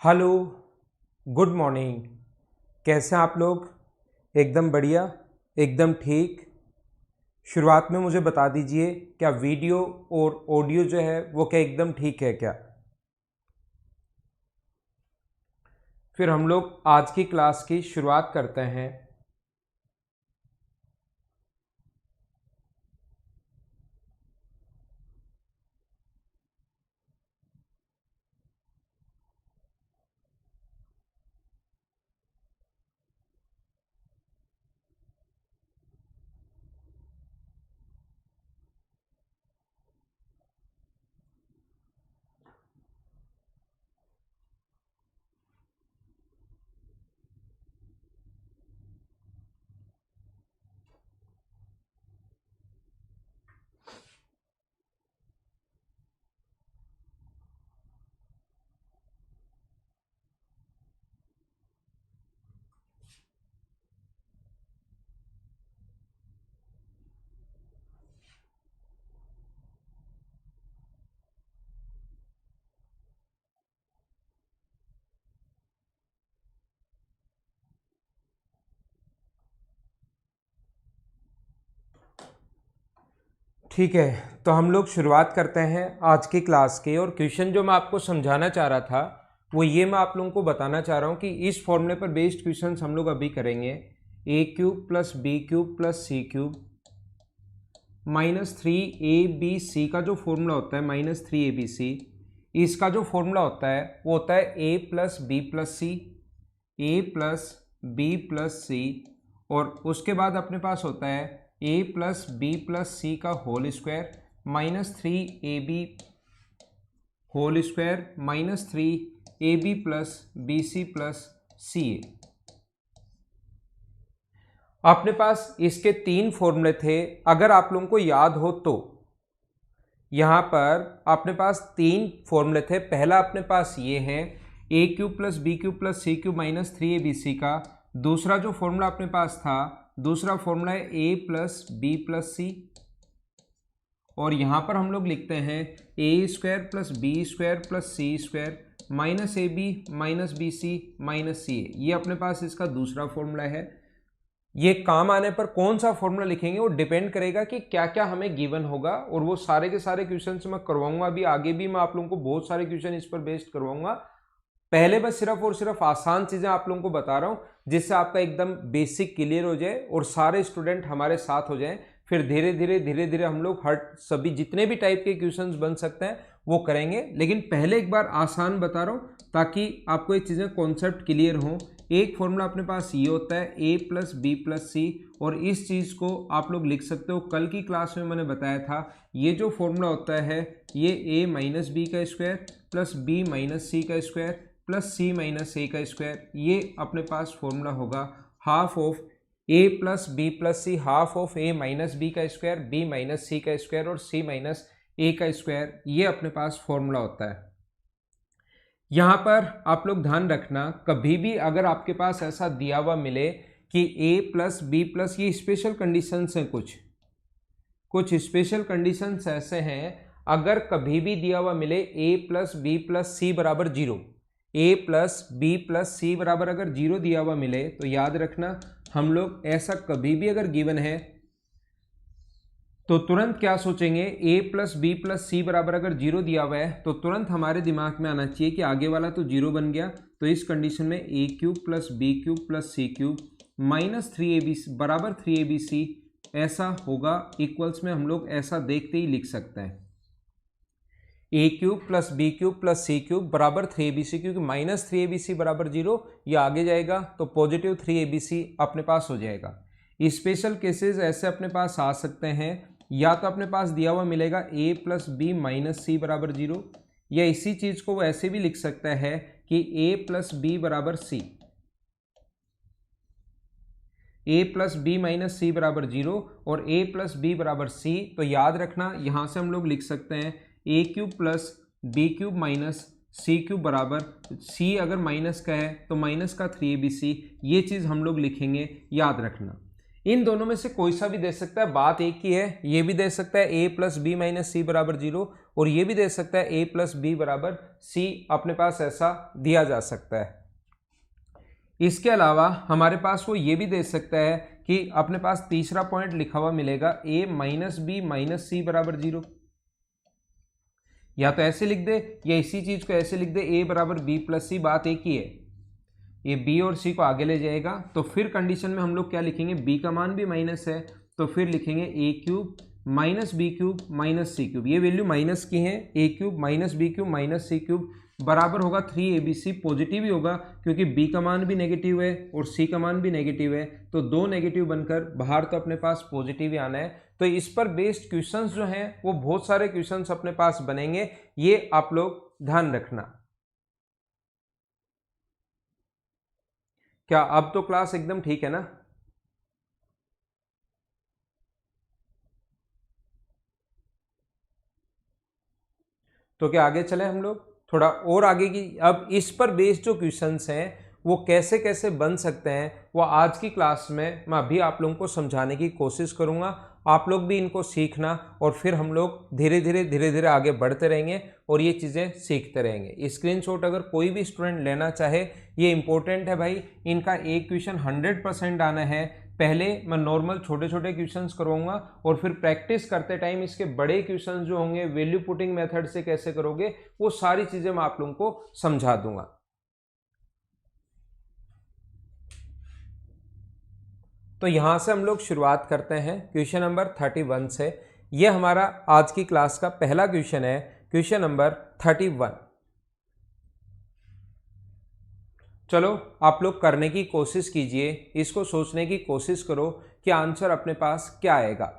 Hello, good morning. कैसे हैं आप लोग? एकदम बढ़िया, एकदम ठीक। शुरुआत में मुझे बता दीजिए, क्या वीडियो और ऑडियो जो है वो क्या एकदम ठीक है क्या? फिर हम लोग आज की क्लास की शुरुआत करते हैं। ठीक है, तो हम लोग शुरुआत करते हैं आज की क्लास की। और क्वेश्चन जो मैं आपको समझाना चाह रहा था वो ये मैं आप लोगों को बताना चाह रहा हूँ कि इस फॉर्मूले पर बेस्ड क्वेश्चन हम लोग अभी करेंगे। A cube plus B cube plus C cube -3ab का जो फॉर्मूला होता है -3abc, इसका जो फॉर्मूला होता है वो होता है a plus B plus c, a plus B plus सी, और उसके बाद अपने पास होता है a प्लस बी प्लस सी का whole square -3ab whole square -3ab plus b c plus c a. अपने पास इसके तीन फॉर्मूले थे, अगर आप लोगों को याद हो तो। यहाँ पर अपने पास तीन फॉर्मूले थे। पहला अपने पास ये है a cube plus B cube plus C cube -3abc का। दूसरा जो फॉर्मूला अपने पास था, दूसरा फॉर्मूला है ए प्लस बी प्लस सी, और यहाँ पर हम लोग लिखते हैं a square plus b square plus c square -ab minus b c minus c a. ये अपने पास इसका दूसरा फॉर्मूला है। ये काम आने पर कौन सा फॉर्मूला लिखेंगे वो डिपेंड करेगा कि क्या क्या हमें गिवन होगा, और वो सारे के सारे क्वेश्चन मैं करवाऊंगा। अभी आगे भी मैं आप लोगों को बहुत सारे क्वेश्चन इस पर बेस्ड करवाऊंगा। पहले बस सिर्फ और सिर्फ आसान चीजें आप लोगों को बता रहा हूं, जिससे आपका एकदम बेसिक क्लियर हो जाए और सारे स्टूडेंट हमारे साथ हो जाएं। फिर धीरे धीरे हम लोग हर सभी जितने भी टाइप के क्वेश्चंस बन सकते हैं वो करेंगे। लेकिन पहले एक बार आसान बता रहा हूं ताकि आपको ये चीजें कॉन्सेप्ट क्लियर हो। एक फॉर्मूला अपने पास ये होता है ए प्लस बी प्लस सी, और इस चीज को आप लोग लिख सकते हो, कल की क्लास में मैंने बताया था। ये जो फॉर्मूला होता है ये ए माइनस बी का square plus B minus C का square plus C minus A का स्क्वायर, ये अपने पास फॉर्मूला होगा half of A plus B plus C, half of A minus B का स्क्वायर, बी माइनस सी का square और सी माइनस ए का स्क्वायर। ये अपने पास फॉर्मूला होता है। यहां पर आप लोग ध्यान रखना, कभी भी अगर आपके पास ऐसा दिया हुआ मिले कि a प्लस बी प्लस, ये स्पेशल कंडीशंस हैं, कुछ स्पेशल कंडीशंस ऐसे हैं। अगर कभी भी दिया हुआ मिले a प्लस बी प्लस सी बराबर जीरो, ए प्लस बी प्लस सी बराबर अगर जीरो दिया हुआ मिले, तो याद रखना हम लोग ऐसा कभी भी अगर गिवन है तो तुरंत क्या सोचेंगे, a प्लस बी प्लस सी बराबर अगर जीरो दिया हुआ है तो तुरंत हमारे दिमाग में आना चाहिए कि आगे वाला तो जीरो बन गया, तो इस कंडीशन में a cube plus B cube plus C cube -3ab बराबर 3abc ऐसा होगा। इक्वल्स में हम लोग ऐसा देखते ही लिख सकते हैं, a cube plus B cube plus C cube बराबर 3abc, क्योंकि -3abc बराबर जीरो, ये आगे जाएगा तो पॉजिटिव 3abc अपने पास हो जाएगा। स्पेशल केसेस ऐसे अपने पास आ सकते हैं, या तो अपने पास दिया हुआ मिलेगा a plus B minus c बराबर जीरो, या इसी चीज को वो ऐसे भी लिख सकता है कि a प्लस बी बराबर सी, a plus B minus c बराबर जीरो और a प्लस बी बराबर सी। तो याद रखना यहां से हम लोग लिख सकते हैं a cube plus B cube minus C cube बराबर, c अगर माइनस का है तो माइनस का 3abc, ये चीज हम लोग लिखेंगे, याद रखना। इन दोनों में से कोई सा भी दे सकता है, बात एक ही है। ये भी दे सकता है a plus B minus c बराबर 0, और ये भी दे सकता है a प्लस बी बराबर सी, अपने पास ऐसा दिया जा सकता है। इसके अलावा हमारे पास वो ये भी दे सकता है कि अपने पास तीसरा पॉइंट लिखा हुआ मिलेगा a minus B minus c बराबर 0। या तो ऐसे लिख दे या इसी चीज को ऐसे लिख दे a बराबर बी प्लस सी, बात एक ही है। ये b और c को आगे ले जाएगा, तो फिर कंडीशन में हम लोग क्या लिखेंगे, b का मान भी माइनस है तो फिर लिखेंगे a cube minus B cube minus C cube. ये वैल्यू माइनस की है, a cube minus B cube minus C cube बराबर होगा 3abc। पॉजिटिव ही होगा क्योंकि b का मान भी नेगेटिव है और c का मान भी नेगेटिव है, तो दो नेगेटिव बनकर बाहर तो अपने पास पॉजिटिव ही आना है। तो इस पर बेस्ड क्वेश्चंस जो हैं वो बहुत सारे क्वेश्चंस अपने पास बनेंगे, ये आप लोग ध्यान रखना। क्या अब तो क्लास एकदम ठीक है ना? तो क्या आगे चले हम लोग थोड़ा और आगे की। अब इस पर बेस्ड जो क्वेश्चंस हैं वो कैसे कैसे बन सकते हैं वो आज की क्लास में मैं अभी आप लोगों को समझाने की कोशिश करूंगा। आप लोग भी इनको सीखना और फिर हम लोग धीरे धीरे आगे बढ़ते रहेंगे और ये चीज़ें सीखते रहेंगे। स्क्रीनशॉट अगर कोई भी स्टूडेंट लेना चाहे, ये इंपॉर्टेंट है भाई। इनका एक क्वेश्चन 100% आना है। पहले मैं नॉर्मल छोटे छोटे क्वेश्चंस करवाऊंगा और फिर प्रैक्टिस करते टाइम इसके बड़े क्वेश्चंस जो होंगे वैल्यू पुटिंग मेथड से कैसे करोगे वो सारी चीज़ें मैं आप लोगों को समझा दूंगा। तो यहां से हम लोग शुरुआत करते हैं क्वेश्चन नंबर 31 से। यह हमारा आज की क्लास का पहला क्वेश्चन है, क्वेश्चन नंबर 31। चलो आप लोग करने की कोशिश कीजिए, इसको सोचने की कोशिश करो कि आंसर अपने पास क्या आएगा।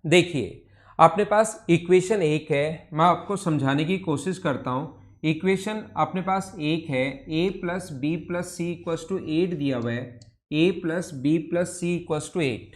देखिए अपने पास इक्वेशन एक है, मैं आपको समझाने की कोशिश करता हूं। इक्वेशन अपने पास एक है, a plus B plus C equals to 8 दिया हुआ है, a plus B plus C equals to 8।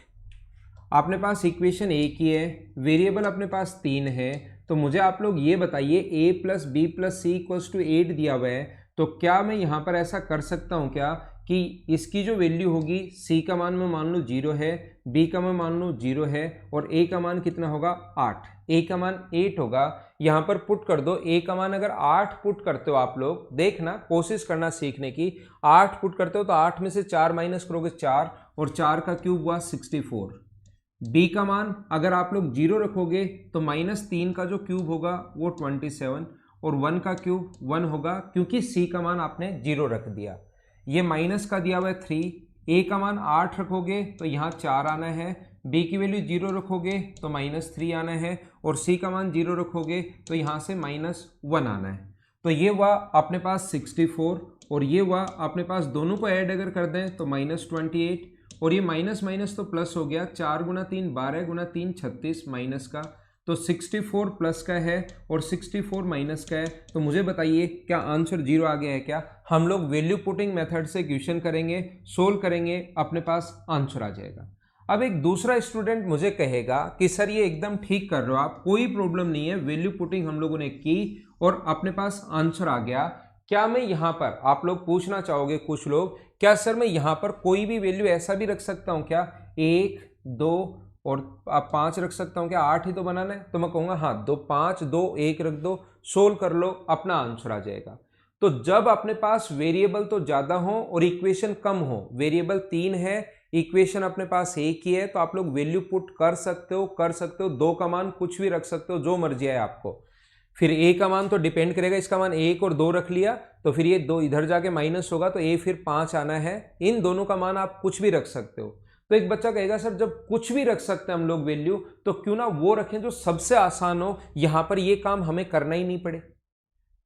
अपने पास इक्वेशन एक ही है, वेरिएबल अपने पास 3 है। तो मुझे आप लोग ये बताइए a plus B plus C equals to 8 दिया हुआ है, तो क्या मैं यहाँ पर ऐसा कर सकता हूँ क्या कि इसकी जो वैल्यू होगी c का मान मैं मान लूँ 0 है, b का मैं मान लूँ 0 है और a का मान कितना होगा 8, a का मान 8 होगा। यहाँ पर पुट कर दो, a का मान अगर 8 पुट करते हो आप लोग, देखना कोशिश करना सीखने की। 8 पुट करते हो तो 8 में से 4 माइनस करोगे 4 और 4 का क्यूब हुआ 64। b का मान अगर आप लोग 0 रखोगे तो -3 का जो क्यूब होगा वो 27 और 1 का क्यूब 1 होगा क्योंकि c का मान आपने 0 रख दिया। ये माइनस का दिया हुआ है 3, a का मान 8 रखोगे तो यहाँ 4 आना है, b की वैल्यू 0 रखोगे तो -3 आना है और c का मान 0 रखोगे तो यहाँ से -1 आना है। तो ये हुआ अपने पास 64 और ये हुआ अपने पास, दोनों को ऐड अगर कर दें तो -28 और ये माइनस माइनस तो प्लस हो गया, 4 गुना 3 12 गुना 3 36 माइनस का, तो 64 प्लस का है और 64 माइनस का है। तो मुझे बताइए क्या आंसर 0 आ गया है क्या? हम लोग वैल्यू पुटिंग मेथड से क्वेश्चन करेंगे, सोल्व करेंगे, अपने पास आंसर आ जाएगा। अब एक दूसरा स्टूडेंट मुझे कहेगा कि सर ये एकदम ठीक कर रहे हो आप, कोई प्रॉब्लम नहीं है, वैल्यू पुटिंग हम लोगों ने की और अपने पास आंसर आ गया। क्या मैं यहाँ पर, आप लोग पूछना चाहोगे कुछ लोग, क्या सर मैं यहाँ पर कोई भी वैल्यू ऐसा भी रख सकता हूँ क्या, 1 2 और आप 5 रख सकता हूँ क्या, 8 ही तो बनाना है? तो मैं कहूँगा हाँ, 2 5 2 1 रख दो, सोल्व कर लो, अपना आंसर आ जाएगा। तो जब अपने पास वेरिएबल तो ज़्यादा हो और इक्वेशन कम हो, वेरिएबल 3 है, इक्वेशन अपने पास एक ही है, तो आप लोग वैल्यू पुट कर सकते हो, 2 का मान कुछ भी रख सकते हो, जो मर्जी है आपको। फिर a का मान तो डिपेंड करेगा, इसका मान 1 और 2 रख लिया तो फिर ये 2 इधर जाके माइनस होगा तो a फिर 5 आना है। इन दोनों का मान आप कुछ भी रख सकते हो। तो एक बच्चा कहेगा सर जब कुछ भी रख सकते हैं हम लोग वैल्यू, तो क्यों ना वो रखें जो सबसे आसान हो, यहां पर ये काम हमें करना ही नहीं पड़े।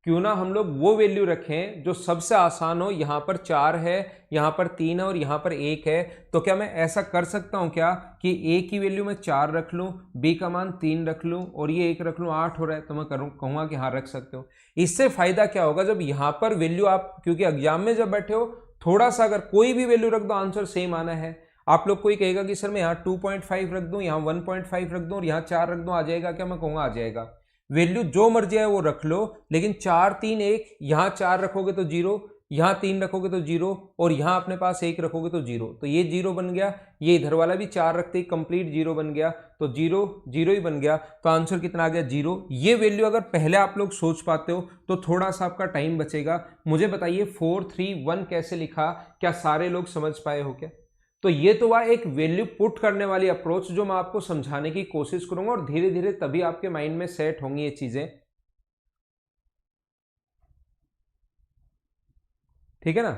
क्यों ना हम लोग वो वैल्यू रखें जो सबसे आसान हो। यहाँ पर 4 है, यहाँ पर 3 है और यहाँ पर 1 है, तो क्या मैं ऐसा कर सकता हूँ क्या कि a की वैल्यू में 4 रख लूँ, b का मान 3 रख लूँ और ये 1 रख लूँ, 8 हो रहा है, तो मैं कहूँगा कि हाँ रख सकते हो। इससे फायदा क्या होगा, जब यहाँ पर वैल्यू आप, क्योंकि एग्जाम में जब बैठे हो थोड़ा सा अगर कोई भी वैल्यू रख दो आंसर सेम आना है। आप लोग कोई कहेगा कि सर मैं यहाँ 2.5 रख दूँ, यहाँ 1.5 रख दूँ और यहाँ 4 रख दूँ, आ जाएगा क्या? मैं कहूँगा आ जाएगा। वैल्यू जो मर्जी है वो रख लो, लेकिन 4 3 1, यहाँ 4 रखोगे तो 0, यहाँ 3 रखोगे तो 0 और यहाँ अपने पास 1 रखोगे तो 0, तो ये 0 बन गया, ये इधर वाला भी 4 रखते ही कंप्लीट 0 बन गया, तो 0 0 ही बन गया। तो आंसर कितना आ गया 0। ये वैल्यू अगर पहले आप लोग सोच पाते हो तो थोड़ा सा आपका टाइम बचेगा। मुझे बताइए 4 3 1 कैसे लिखा, क्या सारे लोग समझ पाए हो क्या? तो ये तो वह एक वैल्यू पुट करने वाली अप्रोच जो मैं आपको समझाने की कोशिश करूंगा और धीरे धीरे तभी आपके माइंड में सेट होंगी ये चीजें, ठीक है ना।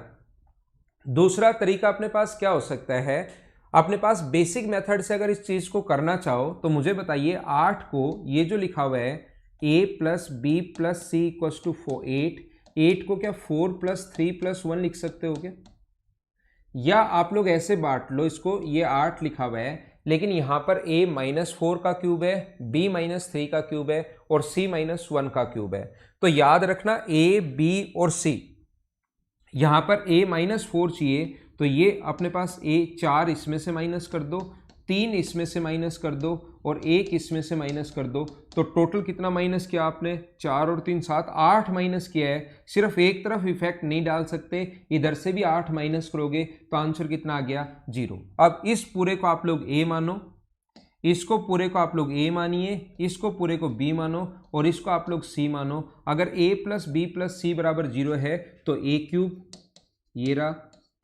दूसरा तरीका अपने पास क्या हो सकता है, अपने पास बेसिक मेथड से अगर इस चीज को करना चाहो तो मुझे बताइए 8 को ये जो लिखा हुआ है a plus B plus C equal to 8 को क्या 4 प्लस 3 प्लस 1 लिख सकते हो क्या? या आप लोग ऐसे बांट लो इसको, ये 8 लिखा हुआ है लेकिन यहां पर a माइनस 4 का क्यूब है, b माइनस 3 का क्यूब है और c माइनस 1 का क्यूब है। तो याद रखना a b और c, यहां पर a माइनस 4 चाहिए तो ये अपने पास a 4 इसमें से माइनस कर दो, 3 इसमें से माइनस कर दो और 1 इसमें से माइनस कर दो, तो टोटल कितना माइनस किया आपने? 4 और 3 7, 8 माइनस किया है। सिर्फ एक तरफ इफेक्ट नहीं डाल सकते, इधर से भी 8 माइनस करोगे तो आंसर कितना आ गया 0। अब इस पूरे को आप लोग a मानो, इसको पूरे को आप लोग a मानिए, इसको पूरे को b मानो और इसको आप लोग c मानो। अगर a प्लस बी प्लस सी बराबर 0 है तो a क्यूब ये रहा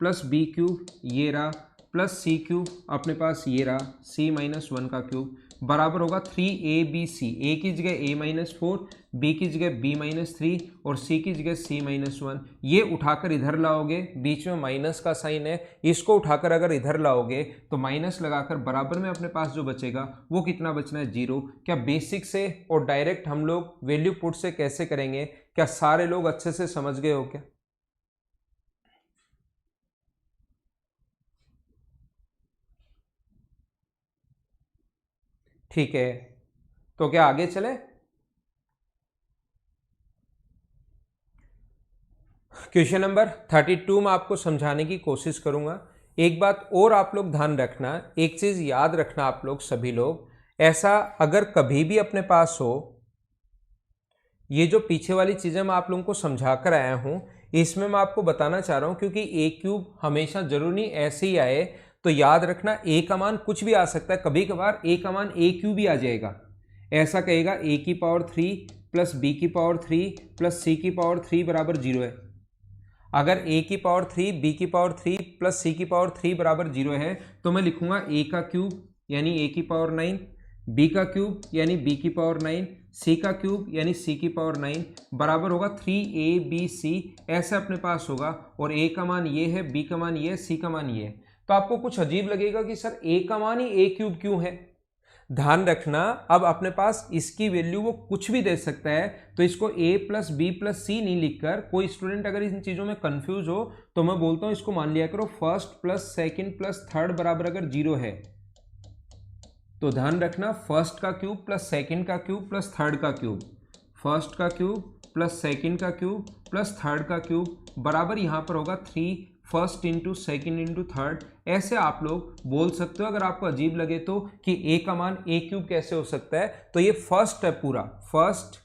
प्लस बी क्यूब ये रहा प्लस सी क्यूब अपने पास ये रहा c माइनस 1 का क्यूब बराबर होगा 3abc। a की जगह a माइनस 4, b की जगह b माइनस 3 और c की जगह c माइनस 1। ये उठाकर इधर लाओगे, बीच में माइनस का साइन है, इसको उठाकर अगर इधर लाओगे तो माइनस लगाकर बराबर में अपने पास जो बचेगा वो कितना बचना है 0। क्या बेसिक से और डायरेक्ट हम लोग वैल्यू पुट से कैसे करेंगे, क्या सारे लोग अच्छे से समझ गए हो क्या? ठीक है, तो क्या आगे चले? क्वेश्चन नंबर 32 में आपको समझाने की कोशिश करूंगा। एक बात और आप लोग ध्यान रखना, एक चीज याद रखना आप लोग सभी लोग, ऐसा अगर कभी भी अपने पास हो, ये जो पीछे वाली चीजें मैं आप लोगों को समझा कर आया हूं इसमें मैं आपको बताना चाह रहा हूं, क्योंकि ए क्यूब हमेशा जरूरी नहीं ऐसे ही आए, तो याद रखना ए का मान कुछ भी आ सकता है, कभी कभार ए का मान ए क्यूब भी आ जाएगा। ऐसा कहेगा ए की पावर 3 प्लस बी की पावर 3 प्लस सी की पावर 3 बराबर 0 है। अगर a की पावर 3 b की पावर 3 प्लस c की पावर 3 बराबर 0 है तो मैं लिखूंगा a का क्यूब यानी a की पावर 9, b का क्यूब यानी b की पावर 9, c का क्यूब यानी c की पावर 9 बराबर होगा 3abc। ऐसे अपने पास होगा और a का मान ये है, b का मान ये है, c का मान ये है। तो आपको कुछ अजीब लगेगा कि सर a का मान ही a क्यूब क्यों है। ध्यान रखना, अब अपने पास इसकी वैल्यू वो कुछ भी दे सकता है, तो इसको a प्लस बी प्लस सी नहीं लिखकर, कोई स्टूडेंट अगर इन चीज़ों में कंफ्यूज हो तो मैं बोलता हूं इसको मान लिया करो first plus second plus third बराबर अगर 0 है तो ध्यान रखना फर्स्ट का क्यूब प्लस सेकंड का क्यूब प्लस थर्ड का क्यूब, फर्स्ट का क्यूब प्लस सेकंड का क्यूब प्लस थर्ड का क्यूब बराबर यहाँ पर होगा 3 first into second into third. ऐसे आप लोग बोल सकते हो अगर आपको अजीब लगे तो कि a का मान a क्यूब कैसे हो सकता है। तो ये फर्स्ट है पूरा, फर्स्ट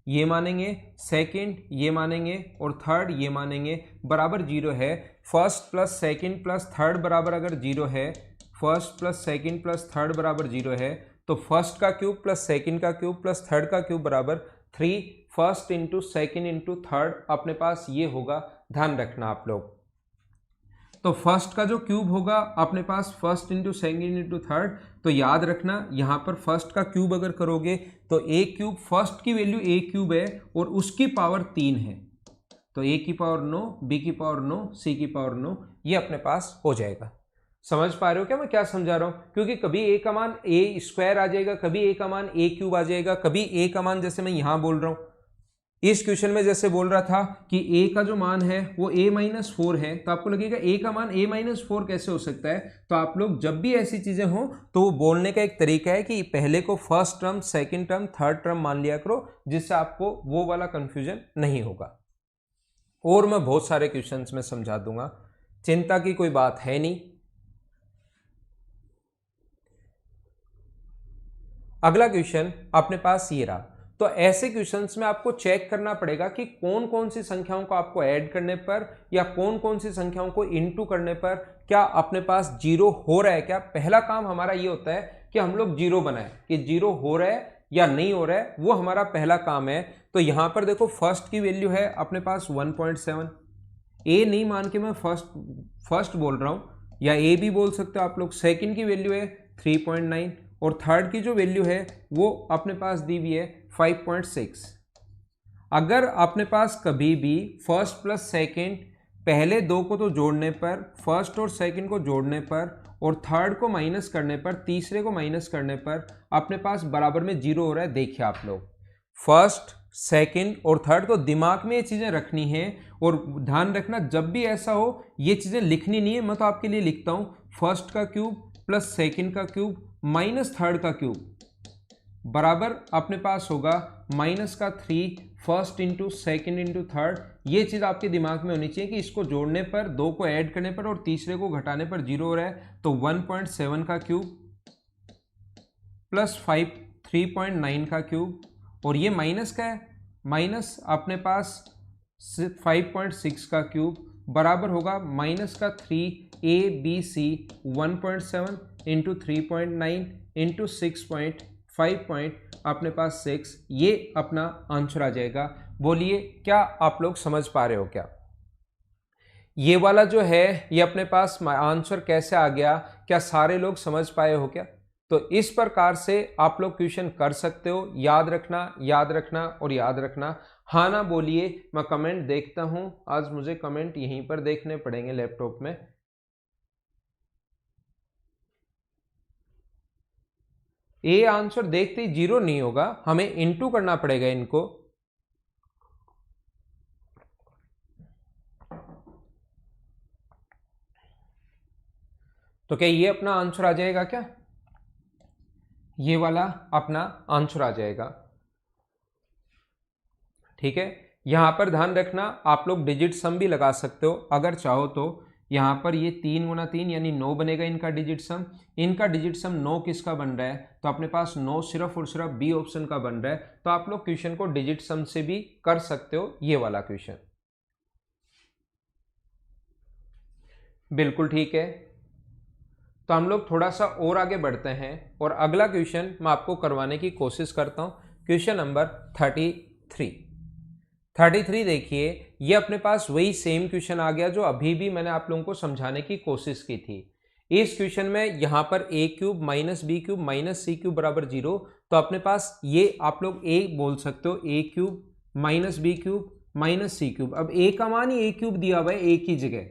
ये मानेंगे, सेकंड ये मानेंगे और थर्ड ये मानेंगे बराबर 0 है। First plus second plus third बराबर अगर 0 है, first plus second plus third बराबर 0 है तो फर्स्ट का क्यूब प्लस सेकंड का क्यूब प्लस थर्ड का क्यूब बराबर 3 first into second into third अपने पास ये होगा। ध्यान रखना आप लोग, तो फर्स्ट का जो क्यूब होगा अपने पास first into second into third, तो याद रखना यहाँ पर फर्स्ट का क्यूब अगर करोगे तो ए क्यूब, फर्स्ट की वैल्यू ए क्यूब है और उसकी पावर 3 है, तो ए की पावर 9, बी की पावर 9, सी की पावर 9, ये अपने पास हो जाएगा। समझ पा रहे हो क्या मैं क्या समझा रहा हूँ? क्योंकि कभी ए का मान ए स्क्वायर आ जाएगा, कभी ए का मान ए क्यूब आ जाएगा, कभी ए का मान जैसे मैं यहाँ बोल रहा हूँ इस क्वेश्चन में जैसे बोल रहा था कि a का जो मान है वो a माइनस 4 है, तो आपको लगेगा a का मान a माइनस 4 कैसे हो सकता है। तो आप लोग जब भी ऐसी चीजें हो तो वो बोलने का एक तरीका है कि पहले को first term, second term, third term मान लिया करो, जिससे आपको वो वाला कंफ्यूजन नहीं होगा। और मैं बहुत सारे क्वेश्चंस में समझा दूंगा, चिंता की कोई बात है नहीं। अगला क्वेश्चन अपने पास ये रहा, तो तो ऐसे क्वेश्चंस में आपको चेक करना पड़ेगा कि कौन कौन सी संख्याओं को आपको ऐड करने पर या कौन कौन सी संख्याओं को इनटू करने पर क्या अपने पास जीरो हो रहा है क्या। पहला काम हमारा ये होता है कि हम लोग जीरो बनाए, कि जीरो हो रहा है या नहीं हो रहा है, वो हमारा पहला काम है। तो यहां पर देखो फर्स्ट की वैल्यू है अपने पास 1.7, ए नहीं मान के मैं फर्स्ट बोल रहा हूं, या ए भी बोल सकते हो आप लोग। सेकंड की वैल्यू है 3.9 और थर्ड की जो वैल्यू है वो अपने पास दी हुई है 5.6। अगर अपने पास कभी भी फर्स्ट प्लस सेकंड, पहले दो को तो जोड़ने पर, फर्स्ट और सेकंड को जोड़ने पर और थर्ड को माइनस करने पर, तीसरे को माइनस करने पर अपने पास बराबर में जीरो हो रहा है। देखिए आप लोग, फर्स्ट सेकंड और थर्ड, तो दिमाग में ये चीजें रखनी है और ध्यान रखना जब भी ऐसा हो ये चीजें लिखनी नहीं है। मैं तो आपके लिए लिखता हूं फर्स्ट का क्यूब प्लस सेकंड का क्यूब माइनस थर्ड का क्यूब बराबर अपने पास होगा माइनस का 3 first into second into third. ये चीज आपके दिमाग में होनी चाहिए कि इसको जोड़ने पर, दो को ऐड करने पर और तीसरे को घटाने पर जीरो हो रहा है। तो 1.7 का क्यूब प्लस 3.9 का क्यूब, और ये माइनस का है, माइनस अपने पास 5.6 का क्यूब बराबर होगा माइनस का 3 ABC 1.7 इंटू 3.9 इंटू 6.5 अपने पास 6। ये अपना आंसर आ जाएगा। बोलिए क्या आप लोग समझ पा रहे हो क्या? ये वाला जो है ये अपने पास आंसर कैसे आ गया, क्या सारे लोग समझ पाए हो क्या? तो इस प्रकार से आप लोग क्वेश्चन कर सकते हो। याद रखना, याद रखना और याद रखना। हाँ ना बोलिए, मैं कमेंट देखता हूं। आज मुझे कमेंट यहीं पर देखने पड़ेंगे लैपटॉप में। ए आंसर देखते ही जीरो नहीं होगा, हमें इनटू करना पड़ेगा इनको। तो क्या ये अपना आंसर आ जाएगा क्या? ये वाला अपना आंसर आ जाएगा। ठीक है, यहां पर ध्यान रखना आप लोग डिजिट सम भी लगा सकते हो अगर चाहो तो। यहां पर ये 3 गुना 3 यानी 9 बनेगा इनका डिजिट सम। इनका डिजिट सम 9 किसका बन रहा है? तो अपने पास 9 सिर्फ और सिर्फ बी ऑप्शन का बन रहा है। तो आप लोग क्वेश्चन को डिजिट सम से भी कर सकते हो, ये वाला क्वेश्चन। बिल्कुल ठीक है। तो हम लोग थोड़ा सा और आगे बढ़ते हैं और अगला क्वेश्चन मैं आपको करवाने की कोशिश करता हूं। क्वेश्चन नंबर 33 देखिए, ये अपने पास वही सेम क्वेश्चन आ गया जो अभी भी मैंने आप लोगों को समझाने की कोशिश की थी। इस क्वेश्चन में यहां पर a cube minus B cube minus C cube बराबर जीरो। तो अपने पास ये आप लोग ए बोल सकते हो, a cube minus B cube minus C cube. अब ए का मान ही ए क्यूब दिया हुआ है ए की जगह,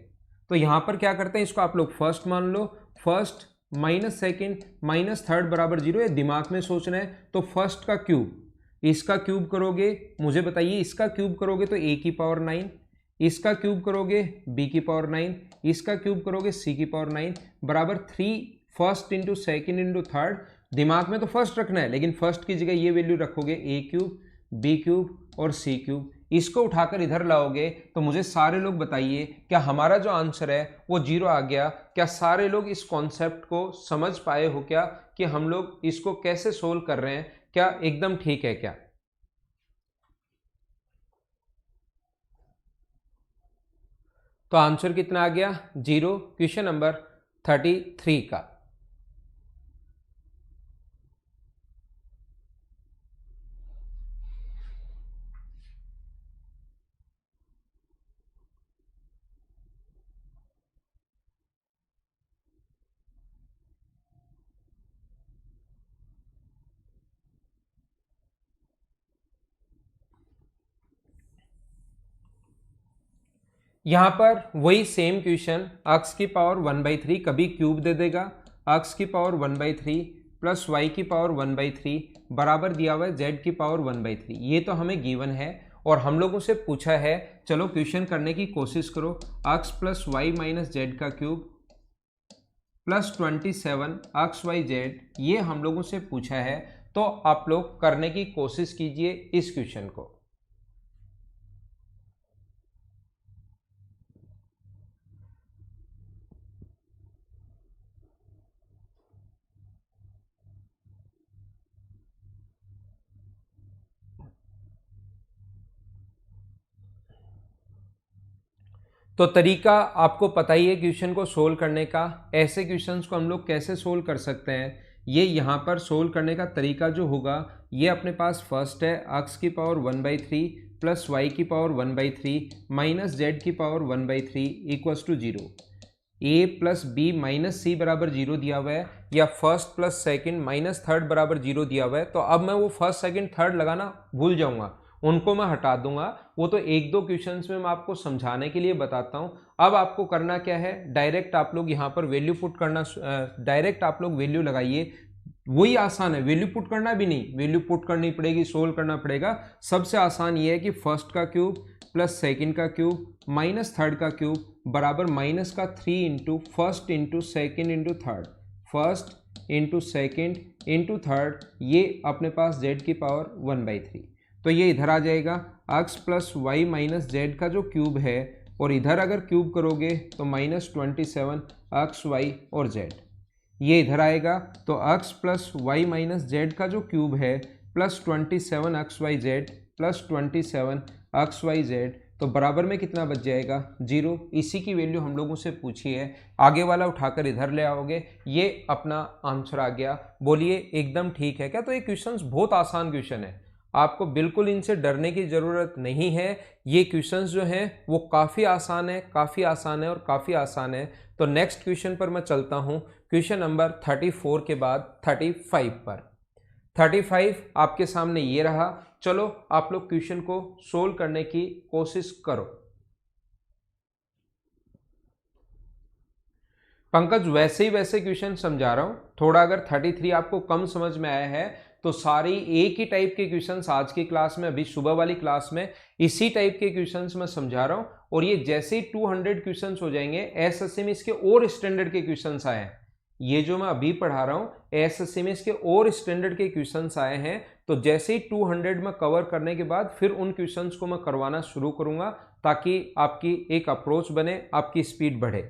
तो यहां पर क्या करते हैं, इसको आप लोग फर्स्ट मान लो। First minus second minus third बराबर जीरो, ये दिमाग में सोचना है। तो फर्स्ट का क्यूब, इसका क्यूब करोगे, मुझे बताइए इसका क्यूब करोगे तो a की पावर 9, इसका क्यूब करोगे b की पावर 9, इसका क्यूब करोगे c की पावर 9 बराबर 3 first into second into third. दिमाग में तो फर्स्ट रखना है, लेकिन फर्स्ट की जगह ये वैल्यू रखोगे a क्यूब b क्यूब और c क्यूब। इसको उठाकर इधर लाओगे तो मुझे सारे लोग बताइए क्या हमारा जो आंसर है वो जीरो आ गया? क्या सारे लोग इस कॉन्सेप्ट को समझ पाए हो क्या कि हम लोग इसको कैसे सोल्व कर रहे हैं? क्या एकदम ठीक है क्या? तो आंसर कितना आ गया? जीरो। क्वेश्चन नंबर 33 का। यहां पर वही सेम क्वेश्चन, एक्स की पावर 1/3 कभी क्यूब दे देगा, एक्स की पावर 1/3 प्लस वाई की पावर 1/3 बराबर दिया हुआ है जेड की पावर 1/3। ये तो हमें गिवन है और हम लोगों से पूछा है, चलो क्वेश्चन करने की कोशिश करो। X plus Y minus Z का cube plus 27 x y z, ये हम लोगों से पूछा है। तो आप लोग करने की कोशिश कीजिए इस क्वेश्चन को। तो तरीका आपको पता ही है क्वेश्चन को सोल्व करने का। ऐसे क्वेश्चंस को हम लोग कैसे सोल्व कर सकते हैं, ये यहाँ पर सोल्व करने का तरीका जो होगा, ये अपने पास फर्स्ट है x की पावर 1/3 प्लस y की पावर 1/3 माइनस z की power 1/3 equals to 0। a plus B minus c बराबर 0 दिया हुआ है, या first plus second minus third बराबर 0 दिया हुआ है। तो अब मैं वो फर्स्ट सेकंड थर्ड लगाना भूल जाऊंगा, उनको मैं हटा दूंगा। वो तो एक दो क्वेश्चंस में मैं आपको समझाने के लिए बताता हूं। अब आपको करना क्या है, डायरेक्ट आप लोग यहाँ पर वैल्यू पुट करना, डायरेक्ट आप लोग वैल्यू लगाइए। वही आसान है, वैल्यू पुट करना भी नहीं, वैल्यू पुट करनी पड़ेगी, सोल्व करना पड़ेगा। सबसे आसान ये है कि फर्स्ट का क्यूब प्लस सेकंड का क्यूब माइनस थर्ड का क्यूब बराबर माइनस का 3 into first into second into third, first into second into third, ये अपने पास z की पावर 1/3। तो ये इधर आ जाएगा x plus Y minus Z का जो क्यूब है, और इधर अगर क्यूब करोगे तो -27 x y और z, ये इधर आएगा। तो x plus Y minus Z का जो क्यूब है plus 27 x y z plus 27 x y z, तो बराबर में कितना बच जाएगा 0। इसी की वैल्यू हम लोगों से पूछी है, आगे वाला उठाकर इधर ले आओगे, ये अपना आंसर आ गया। बोलिए एकदम ठीक है क्या? तो ये क्वेश्चंस बहुत आसान क्वेश्चन है, आपको बिल्कुल इनसे डरने की ज़रूरत नहीं है। ये क्वेश्चंस जो हैं वो काफ़ी आसान है, काफ़ी आसान है और काफ़ी आसान है। तो नेक्स्ट क्वेश्चन पर मैं चलता हूँ, क्वेश्चन नंबर 34 के बाद 35 पर। 35 आपके सामने ये रहा। चलो आप लोग क्वेश्चन को सोल्व करने की कोशिश करो। पंकज वैसे ही वैसे क्वेश्चन समझा रहा हूं, थोड़ा अगर 33 आपको कम समझ में आया है तो सारी एक ही टाइप के क्वेश्चंस आज की क्लास में, अभी सुबह वाली क्लास में इसी टाइप के क्वेश्चंस मैं समझा रहा हूं। और ये जैसे ही 200 क्वेश्चंस हो जाएंगे, एसएससी में इसके और स्टैंडर्ड के क्वेश्चंस आए हैं। ये जो मैं अभी पढ़ा रहा हूं एसएससी में इसके और स्टैंडर्ड के क्वेश्चंस आए हैं। तो जैसे ही 200 में कवर करने के बाद फिर उन क्वेश्चंस को मैं करवाना शुरू करूंगा, ताकि आपकी एक अप्रोच बने, आपकी स्पीड बढ़े।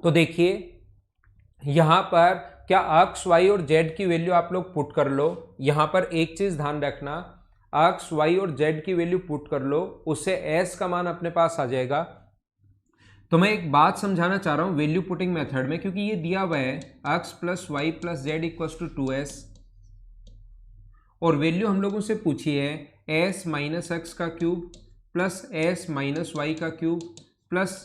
तो देखिए यहां पर क्या x y और z की वैल्यू आप लोग पुट कर लो। यहां पर एक चीज ध्यान रखना, x y और z की वैल्यू पुट कर लो, उससे s का मान अपने पास आ जाएगा। तो मैं एक बात समझाना चाह रहा हूं वैल्यू पुटिंग मेथड में, क्योंकि ये दिया हुआ है x plus Y plus Z equals to 2s, और वैल्यू हम लोगों से पूछी है s माइनस एक्स का cube plus s minus y का क्यूब प्लस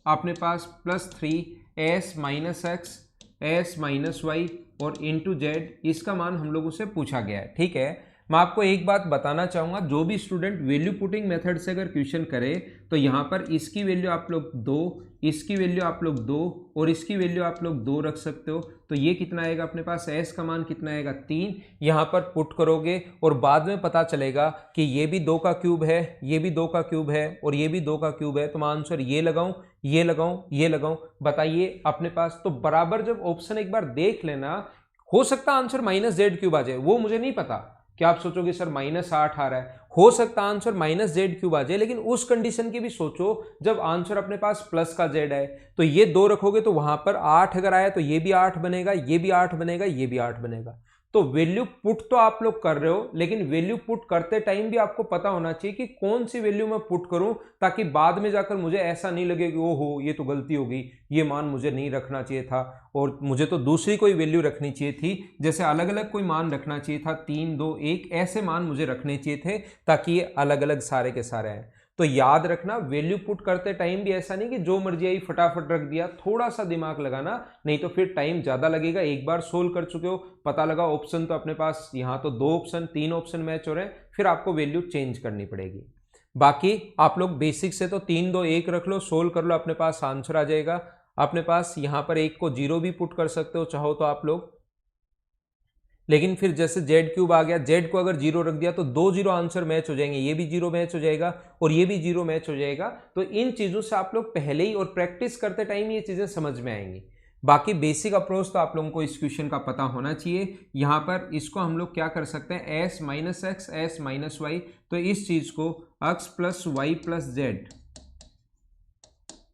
अपने पास plus 3s minus x s minus y और इंटू जेड, इसका मान हम लोगों से पूछा गया है। ठीक है, मैं आपको एक बात बताना चाहूँगा, जो भी स्टूडेंट वैल्यू पुटिंग मेथड से अगर क्वेश्चन करे तो यहाँ पर इसकी वैल्यू आप लोग 2, इसकी वैल्यू आप लोग 2 और इसकी वैल्यू आप लोग 2 रख सकते हो। तो ये कितना आएगा अपने पास, s का मान कितना आएगा 3, यहाँ पर पुट करोगे और बाद में पता चलेगा कि ये भी 2 का क्यूब है, ये भी 2 का क्यूब है और ये भी 2 का क्यूब है। तो मैं आंसर ये लगाऊं, ये लगाऊं, ये लगाऊं, बताइए अपने पास। तो बराबर जब ऑप्शन एक बार देख लेना, हो सकता आंसर -z³ आ जाए, वो मुझे नहीं पता। क्या आप सोचोगे सर -8 आ रहा है, हो सकता आंसर -z³ आ जाए, लेकिन उस कंडीशन की भी सोचो जब आंसर अपने पास प्लस का z है। तो ये 2 रखोगे तो वहां पर 8 अगर आया तो ये भी 8 बनेगा, ये भी 8 बनेगा, ये भी 8 बनेगा। तो वैल्यू पुट तो आप लोग कर रहे हो, लेकिन वैल्यू पुट करते टाइम भी आपको पता होना चाहिए कि कौन सी वैल्यू मैं पुट करूं, ताकि बाद में जाकर मुझे ऐसा नहीं लगे कि ओहो ये तो गलती हो गई, ये मान मुझे नहीं रखना चाहिए था और मुझे तो दूसरी कोई वैल्यू रखनी चाहिए थी। जैसे अलग अलग कोई मान रखना चाहिए था, 3 2 1 ऐसे मान मुझे रखने चाहिए थे, ताकि ये अलग अलग सारे के सारे हैं। तो याद रखना वैल्यू पुट करते टाइम भी ऐसा नहीं कि जो मर्जी आई फटाफट रख दिया, थोड़ा सा दिमाग लगाना, नहीं तो फिर टाइम ज्यादा लगेगा। एक बार सोल्व कर चुके हो, पता लगा ऑप्शन तो अपने पास यहाँ तो 2 ऑप्शन 3 ऑप्शन मैच हो रहे हैं, फिर आपको वैल्यू चेंज करनी पड़ेगी। बाकी आप लोग बेसिक से तो 3 2 1 रख लो, सोल्व कर लो, अपने पास आंसर आ जाएगा। अपने पास यहाँ पर 1 को 0 भी पुट कर सकते हो चाहो तो आप लोग, लेकिन फिर जैसे z³ आ गया, z को अगर 0 रख दिया तो 2 0 आंसर मैच हो जाएंगे, ये भी 0 मैच हो जाएगा और ये भी 0 मैच हो जाएगा। तो इन चीज़ों से आप लोग पहले ही और प्रैक्टिस करते टाइम ये चीज़ें समझ में आएंगी। बाकी बेसिक अप्रोच तो आप लोगों को इस क्वेश्चन का पता होना चाहिए। यहाँ पर इसको हम लोग क्या कर सकते हैं, s minus x s minus Y, तो इस चीज़ को x plus Y plus Z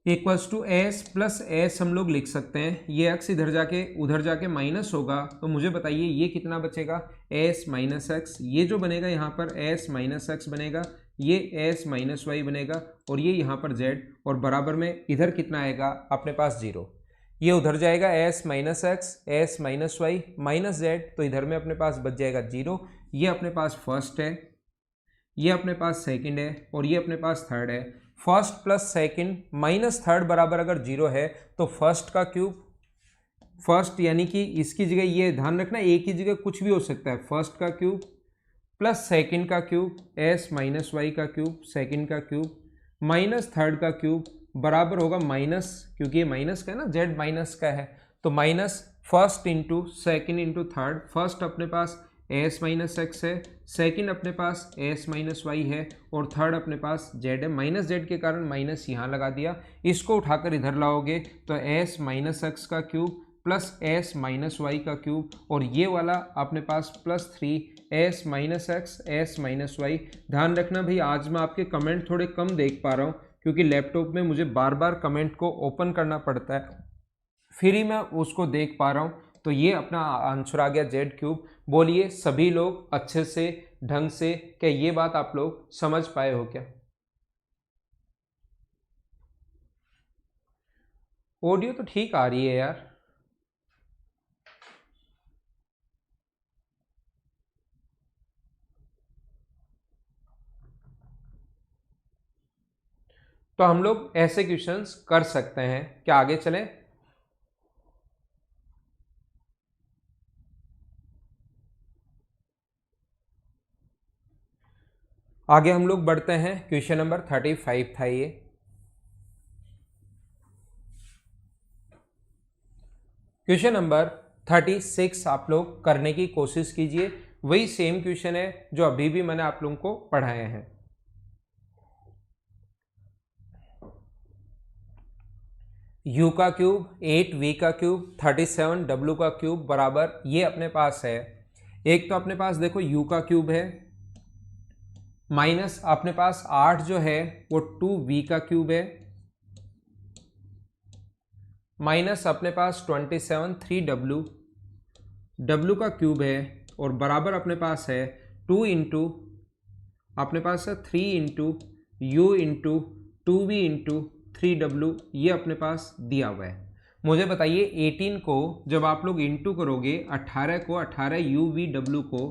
equals to S plus S हम लोग लिख सकते हैं। ये एक्स इधर जाके उधर जाके माइनस होगा, तो मुझे बताइए ये कितना बचेगा, एस माइनस एक्स। ये जो बनेगा यहाँ पर एस माइनस एक्स बनेगा, ये एस माइनस वाई बनेगा, और ये यहाँ पर जेड, और बराबर में इधर कितना आएगा अपने पास जीरो। ये उधर जाएगा S minus x, S minus Y minus Z, तो इधर में अपने पास बच जाएगा जीरो। ये अपने पास फर्स्ट है, ये अपने पास सेकंड है, और ये अपने पास थर्ड है। First plus second minus third बराबर अगर जीरो है तो फर्स्ट का क्यूब, फर्स्ट यानी कि इसकी जगह ये ध्यान रखना एक ही जगह कुछ भी हो सकता है, फर्स्ट का क्यूब प्लस सेकंड का क्यूब, एस माइनस वाई का क्यूब, सेकंड का क्यूब माइनस थर्ड का क्यूब बराबर होगा माइनस, क्योंकि ये माइनस का है ना, जेड माइनस का है, तो minus first into second into third. First अपने पास एस माइनस एक्स है, सेकेंड अपने पास एस माइनस वाई है, और थर्ड अपने पास जेड है। माइनस जेड के कारण माइनस यहाँ लगा दिया, इसको उठाकर इधर लाओगे तो एस माइनस एक्स का cube plus s minus y का क्यूब, और ये वाला अपने पास plus 3 s minus x S minus y. ध्यान रखना भाई, आज मैं आपके कमेंट थोड़े कम देख पा रहा हूँ क्योंकि लैपटॉप में मुझे बार बार कमेंट को ओपन करना पड़ता है, फिर ही मैं उसको देख पा रहा हूँ। तो ये अपना आंसर आ गया जेड क्यूब। बोलिए सभी लोग अच्छे से ढंग से, क्या ये बात आप लोग समझ पाए हो क्या? ऑडियो तो ठीक आ रही है यार। तो हम लोग ऐसे क्वेश्चंस कर सकते हैं, क्या आगे चलें? आगे हम लोग बढ़ते हैं, क्वेश्चन नंबर 35 था ये। क्वेश्चन नंबर 36 आप लोग करने की कोशिश कीजिए, वही सेम क्वेश्चन है जो अभी भी मैंने आप लोगों को पढ़ाए हैं। u का क्यूब 8v का क्यूब 37w का क्यूब बराबर, ये अपने पास है। एक तो अपने पास देखो u का क्यूब है, माइनस अपने पास 8 जो है वो 2v का क्यूब है, माइनस अपने पास 27 3w w का क्यूब है, और बराबर अपने पास है 2 इंटू अपने पास है 3 into you into 2v into 3w, ये अपने पास दिया हुआ है। मुझे बताइए 18 को जब आप लोग इंटू करोगे 18 को, 18 u v w को,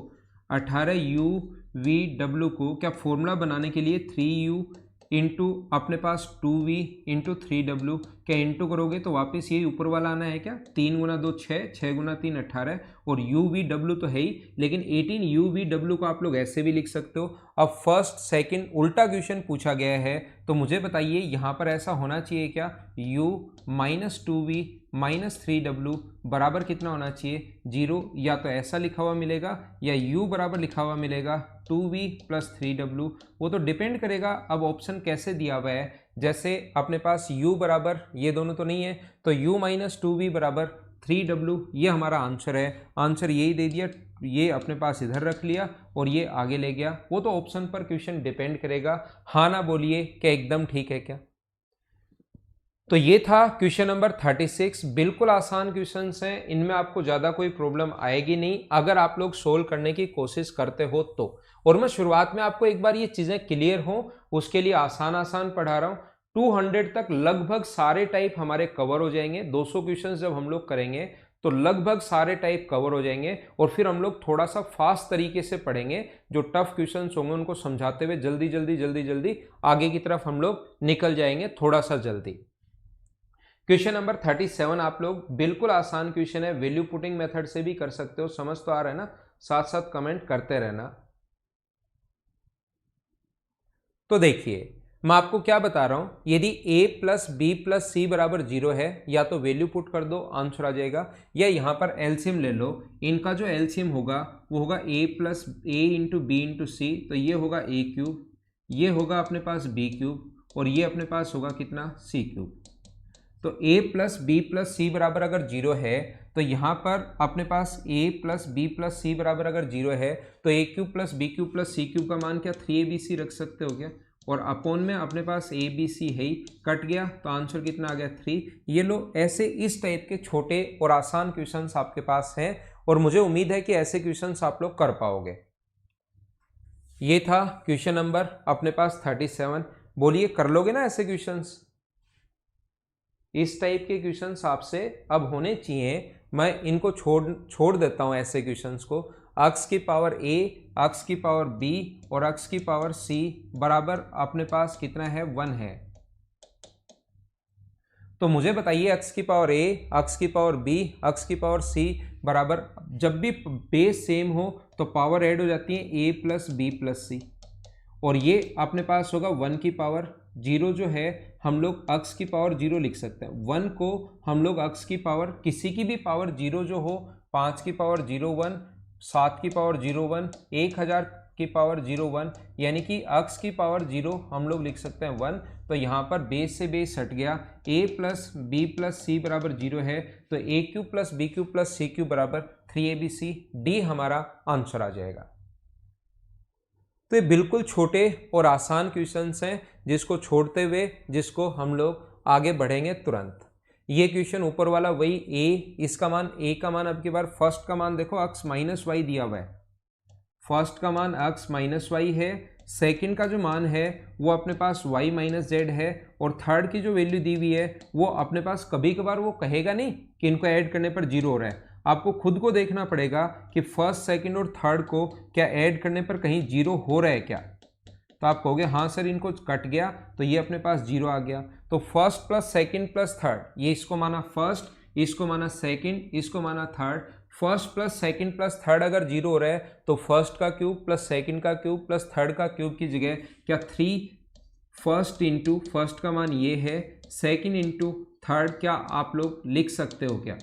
18 u v w को क्या फॉर्मूला बनाने के लिए 3u इंटू अपने पास 2v इंटू 3w, क्या इंटू करोगे तो वापस यही ऊपर वाला आना है क्या, 3 गुना 2 6, 6 गुना 3 18, और u v w तो है ही, लेकिन 18 u v w को आप लोग ऐसे भी लिख सकते हो। अब फर्स्ट सेकंड उल्टा क्वेश्चन पूछा गया है, तो मुझे बताइए यहाँ पर ऐसा होना चाहिए क्या, u minus 2v minus 3w बराबर कितना होना चाहिए, 0, या तो ऐसा लिखा हुआ मिलेगा या u बराबर लिखा हुआ मिलेगा 2v प्लस 3w, वो तो डिपेंड करेगा अब ऑप्शन कैसे दिया हुआ है। जैसे अपने पास u बराबर, ये दोनों तो नहीं है, तो u माइनस 2v बराबर 3w, ये हमारा आंसर है। आंसर यही दे दिया, ये अपने पास इधर रख लिया और ये आगे ले गया, वो तो ऑप्शन पर क्वेश्चन डिपेंड करेगा। हाँ ना बोलिए, क्या एकदम ठीक है क्या? तो ये था क्वेश्चन नंबर 36। बिल्कुल आसान क्वेश्चंस हैं, इनमें आपको ज़्यादा कोई प्रॉब्लम आएगी नहीं अगर आप लोग सोल्व करने की कोशिश करते हो तो। और मैं शुरुआत में आपको एक बार ये चीज़ें क्लियर हो उसके लिए आसान आसान पढ़ा रहा हूँ। 200 तक लगभग सारे टाइप हमारे कवर हो जाएंगे। 200 क्वेश्चन जब हम लोग करेंगे तो लगभग सारे टाइप कवर हो जाएंगे, और फिर हम लोग थोड़ा सा फास्ट तरीके से पढ़ेंगे। जो टफ क्वेश्चन होंगे उनको समझाते हुए जल्दी जल्दी जल्दी जल्दी आगे की तरफ हम लोग निकल जाएंगे, थोड़ा सा जल्दी। क्वेश्चन नंबर 37 आप लोग, बिल्कुल आसान क्वेश्चन है, वैल्यू पुटिंग मेथड से भी कर सकते हो। समझ तो आ रहा है ना? साथ साथ कमेंट करते रहना। तो देखिए मैं आपको क्या बता रहा हूं, यदि a प्लस बी प्लस सी बराबर 0 है, या तो वैल्यू पुट कर दो आंसर आ जाएगा, या यहां पर एलसीएम ले लो। इनका जो एलसीएम होगा वो होगा a plus a into b into c, तो ये होगा a क्यूब, ये होगा अपने पास b क्यूब, और ये अपने पास होगा कितना, c क्यूब। तो a प्लस बी प्लस सी बराबर अगर 0 है तो यहाँ पर अपने पास a प्लस बी प्लस सी बराबर अगर 0 है तो a cube plus B cube plus C cube का मान क्या 3abc रख सकते हो क्या? और अपॉन में अपने पास ए बी सी है ही, कट गया तो आंसर कितना आ गया 3। ये लो, ऐसे इस टाइप के छोटे और आसान क्वेश्चंस आपके पास हैं और मुझे उम्मीद है कि ऐसे क्वेश्चंस आप लोग कर पाओगे। ये था क्वेश्चन नंबर अपने पास 37। बोलिए कर लोगे ना ऐसे क्वेश्चंस? इस टाइप के क्वेश्चंस आपसे अब होने चाहिए। मैं इनको छोड़ देता हूं ऐसे क्वेश्चंस को। अक्स की पावर a, अक्स की पावर b और अक्स की पावर c बराबर अपने पास कितना है 1 है। तो मुझे बताइए अक्स की पावर a, अक्स की पावर b, अक्स की पावर c बराबर, जब भी बेस सेम हो तो पावर ऐड हो जाती है a प्लस बी प्लस सी, और ये अपने पास होगा 1 की पावर 0 जो है हम लोग अक्स की पावर 0 लिख सकते हैं। 1 को हम लोग अक्स की पावर किसी की भी पावर 0 जो हो, 5 की पावर 0 1, 7 की पावर 0 1, 1000 की पावर 0 1, यानी कि अक्स की पावर 0 हम लोग लिख सकते हैं 1। तो यहाँ पर बेस से बेस हट गया, a प्लस बी प्लस सी बराबर 0 है, तो a cube plus b cube plus c cube बराबर 3abc, डी हमारा आंसर आ जाएगा। तो ये बिल्कुल छोटे और आसान क्वेश्चंस हैं जिसको छोड़ते हुए जिसको हम लोग आगे बढ़ेंगे तुरंत। ये क्वेश्चन ऊपर वाला वही a, इसका मान a का मान अब की बार फर्स्ट का मान देखो अक्स माइनस वाई दिया हुआ है, फर्स्ट का मान अक्स माइनस वाई है, सेकंड का जो मान है वो अपने पास y माइनस जेड है, और थर्ड की जो वैल्यू दी हुई है वो अपने पास कभी कभार वो कहेगा नहीं कि इनको ऐड करने पर 0 हो रहा है। आपको खुद को देखना पड़ेगा कि फर्स्ट सेकंड और थर्ड को क्या ऐड करने पर कहीं 0 हो रहा है क्या। तो आप कहोगे हाँ सर इनको कट गया तो ये अपने पास 0 आ गया। तो first plus second plus third, ये इसको माना फर्स्ट, इसको माना सेकंड, इसको माना third. First plus second plus third अगर 0 हो रहा है तो फर्स्ट का क्यूब प्लस सेकंड का क्यूब प्लस थर्ड का क्यूब की जगह क्या 3 फर्स्ट इंटू फर्स्ट का मान ये है, सेकंड इंटू थर्ड क्या आप लोग लिख सकते हो क्या,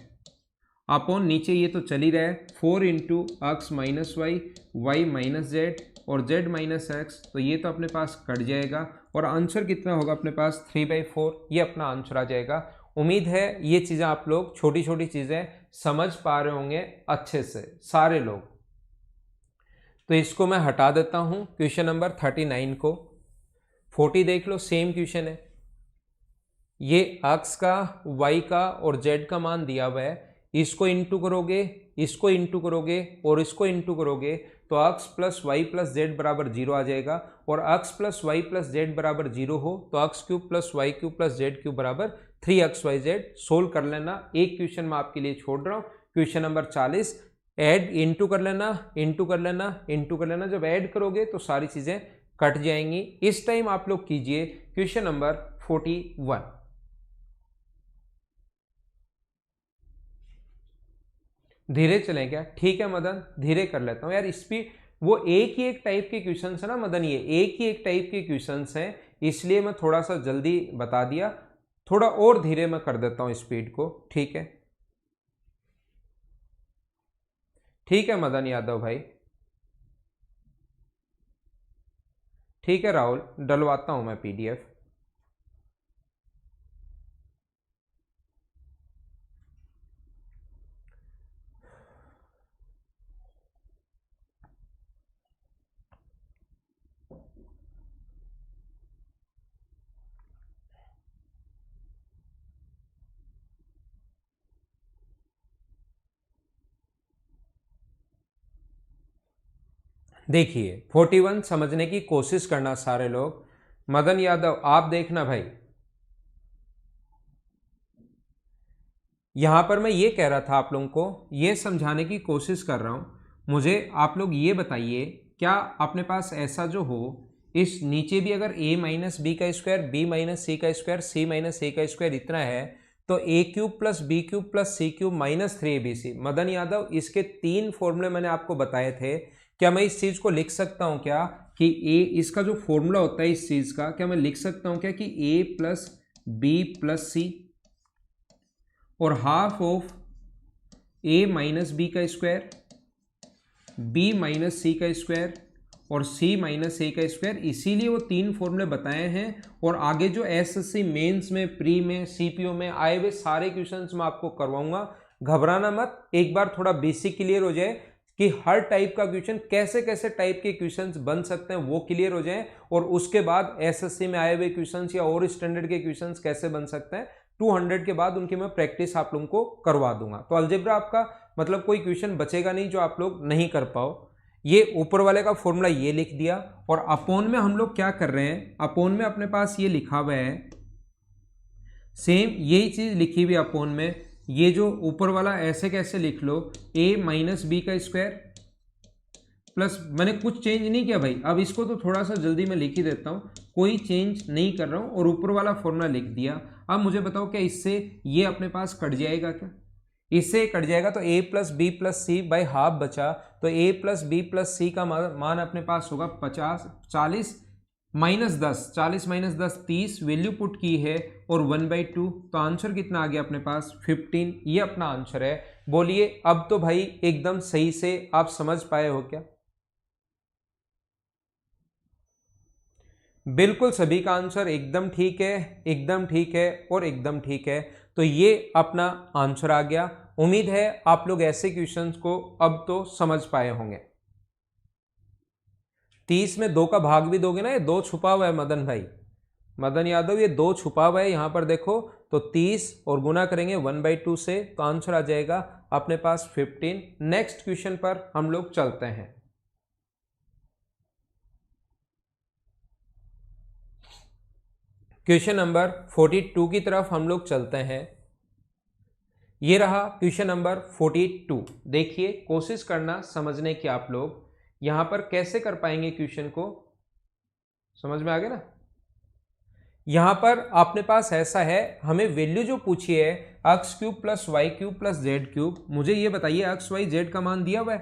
अपॉन नीचे ये तो चल ही रहा है 4 into X minus Y, Y minus Z और जेड माइनस एक्स, तो ये तो अपने पास कट जाएगा और आंसर कितना होगा अपने पास 3/4, ये अपना आंसर आ जाएगा। उम्मीद है ये चीज़ें आप लोग छोटी छोटी चीज़ें समझ पा रहे होंगे अच्छे से सारे लोग। तो इसको मैं हटा देता हूँ क्वेश्चन नंबर 39 को। 40 देख लो, सेम क्वेश्चन है, ये अक्स का वाई का और जेड का मान दिया हुआ है, इसको इंटू करोगे, इसको इंटू करोगे और इसको इंटू करोगे तो x plus Y plus z बराबर 0 आ जाएगा, और x plus Y plus z बराबर 0 हो तो x cube plus Y cube plus Z cube बराबर 3xyz। सोल्व कर लेना, एक क्वेश्चन मैं आपके लिए छोड़ रहा हूँ, क्वेश्चन नंबर 40। ऐड इंटू कर लेना, इंटू कर लेना, इंटू कर लेना, जब ऐड करोगे तो सारी चीजें कट जाएंगी। इस टाइम आप लोग कीजिए क्वेश्चन नंबर 41। धीरे चलें क्या? ठीक है मदन, धीरे कर लेता हूं यार, स्पीड वो एक ही एक टाइप के क्वेश्चन है ना मदन, ये एक ही एक टाइप के क्वेश्चन हैं, इसलिए मैं थोड़ा सा जल्दी बता दिया, थोड़ा और धीरे मैं कर देता हूं स्पीड को। ठीक है, ठीक है मदन यादव भाई, ठीक है राहुल, डलवाता हूं मैं पीडीएफ। देखिए 41 समझने की कोशिश करना सारे लोग। मदन यादव आप देखना भाई, यहां पर मैं ये कह रहा था आप लोगों को, ये समझाने की कोशिश कर रहा हूं। मुझे आप लोग ये बताइए, क्या अपने पास ऐसा जो हो, इस नीचे भी अगर a माइनस बी का स्क्वायर, b माइनस सी का स्क्वायर, c माइनस ए का स्क्वायर इतना है, तो a cube plus B cube plus C cube minus 3abc। Madan Yadav इसके 3 फॉर्मूले मैंने आपको बताए थे, क्या मैं इस चीज को लिख सकता हूं क्या कि a, इसका जो फॉर्मूला होता है इस चीज का, क्या मैं लिख सकता हूं क्या कि a प्लस बी प्लस सी और half of a minus B का स्क्वायर, b माइनस सी का स्क्वायर और c माइनस ए का स्क्वायर। इसीलिए वो 3 फॉर्मूले बताए हैं, और आगे जो एसएससी मेंस में, प्री में, सीपीओ में आए हुए सारे क्वेश्चंस मैं आपको करवाऊंगा, घबराना मत। एक बार थोड़ा बेसिक क्लियर हो जाए, कि हर टाइप का क्वेश्चन, कैसे कैसे टाइप के क्वेश्चंस बन सकते हैं वो क्लियर हो जाएं, और उसके बाद एसएससी में आए हुए क्वेश्चंस या और स्टैंडर्ड के क्वेश्चंस कैसे बन सकते हैं 200 के बाद उनकी मैं प्रैक्टिस आप लोगों को करवा दूंगा। तो अलजेब्रा आपका मतलब कोई क्वेश्चन बचेगा नहीं जो आप लोग नहीं कर पाओ। ये ऊपर वाले का फॉर्मूला ये लिख दिया, और अपोन में हम लोग क्या कर रहे हैं, अपोन में अपने पास ये लिखा हुआ है, सेम यही चीज लिखी हुई अपोन में, ये जो ऊपर वाला ऐसे कैसे लिख लो, a माइनस बी का स्क्वायर प्लस, मैंने कुछ चेंज नहीं किया भाई, अब इसको तो थोड़ा सा जल्दी मैं लिख ही देता हूँ, कोई चेंज नहीं कर रहा हूँ, और ऊपर वाला फॉर्मूला लिख दिया। अब मुझे बताओ क्या इससे ये अपने पास कट जाएगा क्या, इससे कट जाएगा तो a plus B plus C by half बचा, तो a प्लस बी प्लस सी का मान अपने पास होगा 40 माइनस 10, 40 माइनस 10 30, वैल्यू पुट की है और 1/2, तो आंसर कितना आ गया अपने पास 15, ये अपना आंसर है। बोलिए अब तो भाई एकदम सही से आप समझ पाए हो क्या? बिल्कुल सभी का आंसर एकदम ठीक है, एकदम ठीक है और एकदम ठीक है। तो ये अपना आंसर आ गया। उम्मीद है आप लोग ऐसे क्वेश्चंस को अब तो समझ पाए होंगे। 30 में 2 का भाग भी दोगे ना, ये 2 छुपा हुआ है मदन भाई, मदन यादव, ये 2 छुपा हुआ है यहां पर देखो, तो 30 और गुना करेंगे 1/2 से, तो आंसर आ जाएगा अपने पास 15। नेक्स्ट क्वेश्चन पर हम लोग चलते हैं। क्वेश्चन नंबर 42 की तरफ हम लोग चलते हैं। ये रहा क्वेश्चन नंबर 42। देखिए कोशिश करना समझने की, आप लोग यहां पर कैसे कर पाएंगे क्वेश्चन को, समझ में आ गया ना। यहां पर अपने पास ऐसा है, हमें वैल्यू जो पूछी है X cube plus Y cube plus Z cube, मुझे ये बताइए एक्स वाई जेड का मान दिया हुआ है,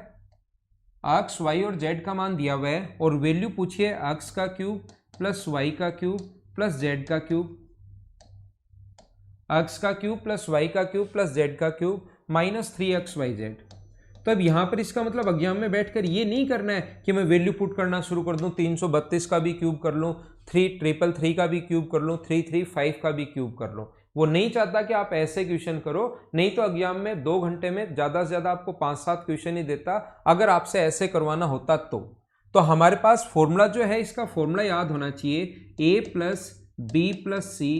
एक्स वाई और जेड का मान दिया हुआ है, और वैल्यू पूछी है एक्स का क्यूब प्लस वाई का क्यूब प्लस जेड का क्यूब, एक्स का क्यूब प्लस वाई का क्यूब प्लस जेड का क्यूब माइनस 3xyz। तो अब यहाँ पर इसका मतलब एग्जाम में बैठकर ये नहीं करना है कि मैं वैल्यू पुट करना शुरू कर दूं, 332 का भी क्यूब कर लूं, 333 का भी क्यूब कर लूं, 335 का भी क्यूब कर लूं। वो नहीं चाहता कि आप ऐसे क्वेश्चन करो, नहीं तो एग्जाम में 2 घंटे में ज़्यादा से ज़्यादा आपको 5-7 क्वेश्चन ही देता अगर आपसे ऐसे करवाना होता तो हमारे पास फॉर्मूला जो है, इसका फॉर्मूला याद होना चाहिए, a प्लस बी प्लस सी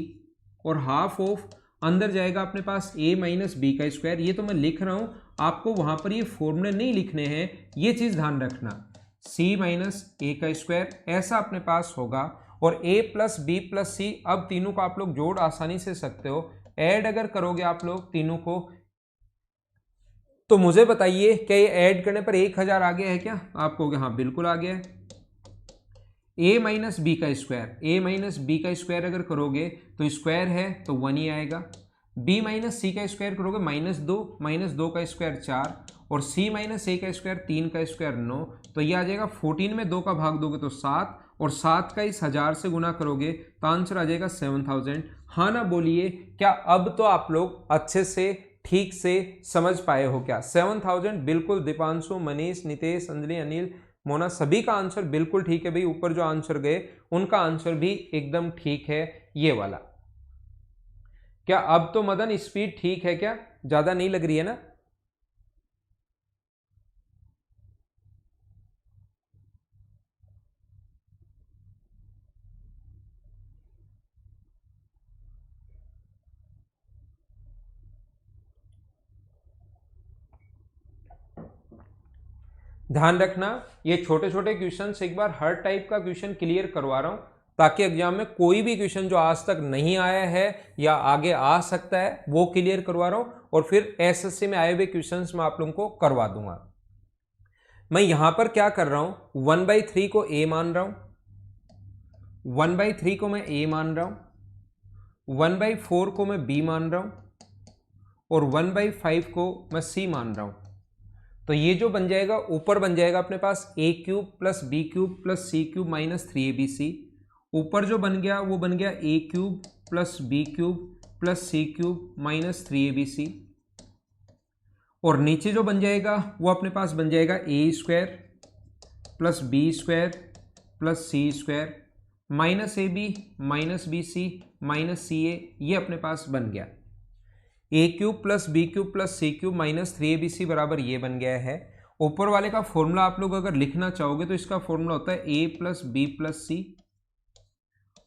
और हाफ ऑफ, अंदर जाएगा अपने पास a माइनस बी का स्क्वायर। ये तो मैं लिख रहा हूं, आपको वहां पर ये फॉर्मूले नहीं लिखने हैं, ये चीज ध्यान रखना, c माइनस ए का स्क्वायर ऐसा अपने पास होगा, और a प्लस बी प्लस सी, अब तीनों को आप लोग जोड़ आसानी से सकते हो, ऐड अगर करोगे आप लोग तीनों को, तो मुझे बताइए क्या ये ऐड करने पर 1000 आ गया है क्या? आप कहोगे हाँ बिल्कुल आ गया है। a माइनस बी का स्क्वायर, a माइनस बी का स्क्वायर अगर करोगे तो स्क्वायर है तो 1 ही आएगा, b माइनस सी का स्क्वायर करोगे माइनस दो का स्क्वायर 4, और c माइनस ए का स्क्वायर 3 का स्क्वायर 9, तो ये आ जाएगा 14 में 2 का भाग दोगे तो 7, और 7 का इस 1000 से गुना करोगे तो आंसर आ जाएगा 7000। हाँ ना बोलिए, क्या अब तो आप लोग अच्छे से ठीक से समझ पाए हो क्या? 7000 बिल्कुल, दीपांशु, मनीष, नितेश, अंजलि, अनिल, मोना, सभी का आंसर बिल्कुल ठीक है भाई। ऊपर जो आंसर गए उनका आंसर भी एकदम ठीक है, ये वाला। क्या अब तो मदन स्पीड ठीक है क्या? ज्यादा नहीं लग रही है ना? ध्यान रखना, ये छोटे छोटे क्वेश्चन एक बार हर टाइप का क्वेश्चन क्लियर करवा रहा हूं, ताकि एग्जाम में कोई भी क्वेश्चन जो आज तक नहीं आया है या आगे आ सकता है वो क्लियर करवा रहा हूं, और फिर एसएससी में आए हुए क्वेश्चंस मैं आप लोगों को करवा दूंगा। मैं यहां पर क्या कर रहा हूं, 1/3 को a मान रहा हूं, 1/3 को मैं a मान रहा हूं, 1/4 को मैं b मान रहा हूं, और 1/5 को मैं c मान रहा हूं। तो ये जो बन जाएगा, ऊपर बन जाएगा अपने पास a cube plus B cube plus C cube minus 3abc, ऊपर जो बन गया वो बन गया a cube plus B cube plus C cube minus 3abc, और नीचे जो बन जाएगा वो अपने पास बन जाएगा a square plus b square plus c square minus ab minus b c minus c a, ये अपने पास बन गया। a cube plus B cube plus C cube minus 3abc बराबर ये बन गया है, ऊपर वाले का फॉर्मूला आप लोग अगर लिखना चाहोगे तो इसका फॉर्मूला होता है a प्लस बी प्लस सी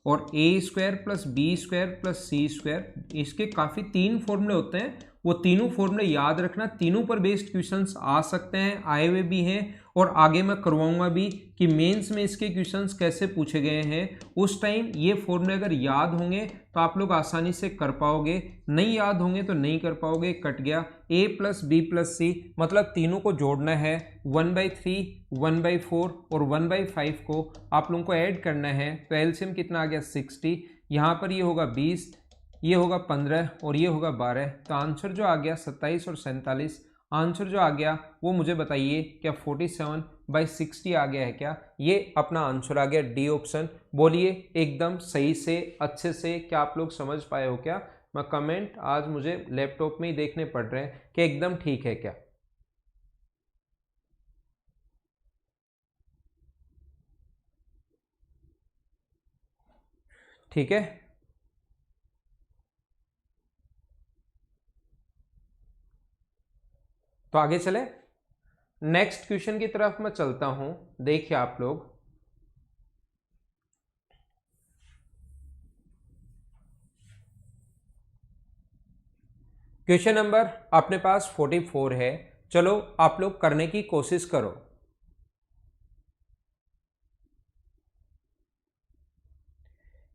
और a square plus b square plus c square. इसके काफ़ी 3 फॉर्मूले होते हैं, वो तीनों फॉर्मूले याद रखना। तीनों पर बेस्ड क्वेश्चंस आ सकते हैं, आए हुए भी हैं और आगे मैं करवाऊंगा भी कि मेंस में इसके क्वेश्चंस कैसे पूछे गए हैं। उस टाइम ये फॉर्मूले अगर याद होंगे तो आप लोग आसानी से कर पाओगे, नहीं याद होंगे तो नहीं कर पाओगे। कट गया a प्लस बी प्लस सी, मतलब तीनों को जोड़ना है। 1/3, 1/4 और 1/5 को आप लोगों को ऐड करना है। तो एलसीएम कितना आ गया 60, यहाँ पर ये होगा 20, ये होगा 15 और ये होगा 12। तो आंसर जो आ गया 27 और 47, आंसर जो आ गया वो मुझे बताइए क्या 47/60 आ गया है क्या? ये अपना आंसर आ गया डी ऑप्शन। बोलिए एकदम सही से अच्छे से, क्या आप लोग समझ पाए हो क्या? मैं कमेंट आज मुझे लैपटॉप में ही देखने पड़ रहे हैं कि एकदम ठीक है क्या? ठीक है, तो आगे चले। नेक्स्ट क्वेश्चन की तरफ मैं चलता हूं। देखिए आप लोग, क्वेश्चन नंबर अपने पास 44 है। चलो आप लोग करने की कोशिश करो।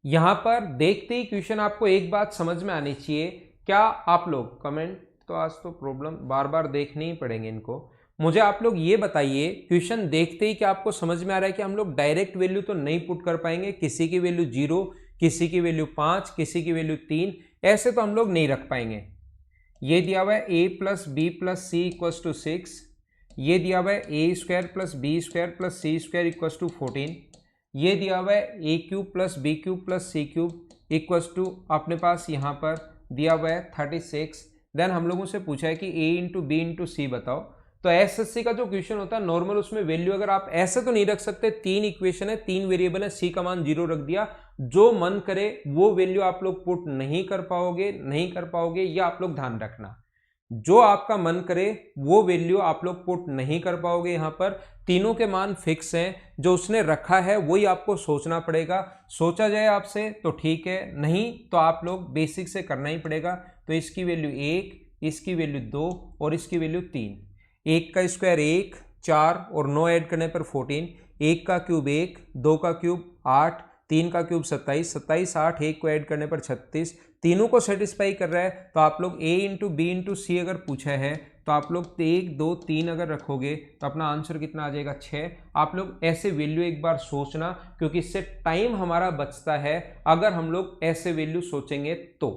यहां पर देखते ही क्वेश्चन आपको एक बात समझ में आनी चाहिए। क्या आप लोग कमेंट, तो आज तो प्रॉब्लम बार बार देखने ही पड़ेंगे इनको। मुझे आप लोग ये बताइए, क्वेश्चन देखते ही क्या आपको समझ में आ रहा है कि हम लोग डायरेक्ट वैल्यू तो नहीं पुट कर पाएंगे? किसी की वैल्यू 0, किसी की वैल्यू 5, किसी की वैल्यू 3, ऐसे तो हम लोग नहीं रख पाएंगे। ये दिया हुआ है a plus B plus C equals to 6, ये दिया हुआ है a square plus b square plus c square equals to 14, ये दिया हुआ है a cube plus B cube plus C cube equals to अपने पास यहाँ पर दिया हुआ है 36। देन हम लोगों से पूछा है कि a इंटू बी इंटू सी बताओ। तो एसएससी का जो क्वेश्चन होता है नॉर्मल, उसमें वैल्यू अगर आप ऐसे तो नहीं रख सकते। 3 इक्वेशन है, 3 वेरिएबल है, सी का मान 0 रख दिया। जो मन करे वो वैल्यू आप लोग पुट नहीं कर पाओगे, नहीं कर पाओगे, या आप लोग ध्यान रखना। जो आपका मन करे वो वैल्यू आप लोग पुट नहीं कर पाओगे। यहां पर तीनों के मान फिक्स हैं, जो उसने रखा है वही आपको सोचना पड़ेगा। सोचा जाए आपसे तो ठीक है, नहीं तो आप लोग बेसिक से करना ही पड़ेगा। तो इसकी वैल्यू 1, इसकी वैल्यू 2 और इसकी वैल्यू 3। 1 का स्क्वायर 1, 4 और 9 ऐड करने पर 14। 1 का क्यूब 1, 2 का क्यूब 8, 3 का क्यूब 27, 27, 8, 1 को ऐड करने पर 36। तीनों को सेटिस्फाई कर रहा है। तो आप लोग a इंटू बी इंटू सी अगर पूछा है तो आप लोग 1, 2, 3 अगर रखोगे तो अपना आंसर कितना आ जाएगा 6। आप लोग ऐसे वैल्यू एक बार सोचना, क्योंकि इससे टाइम हमारा बचता है अगर हम लोग ऐसे वैल्यू सोचेंगे तो।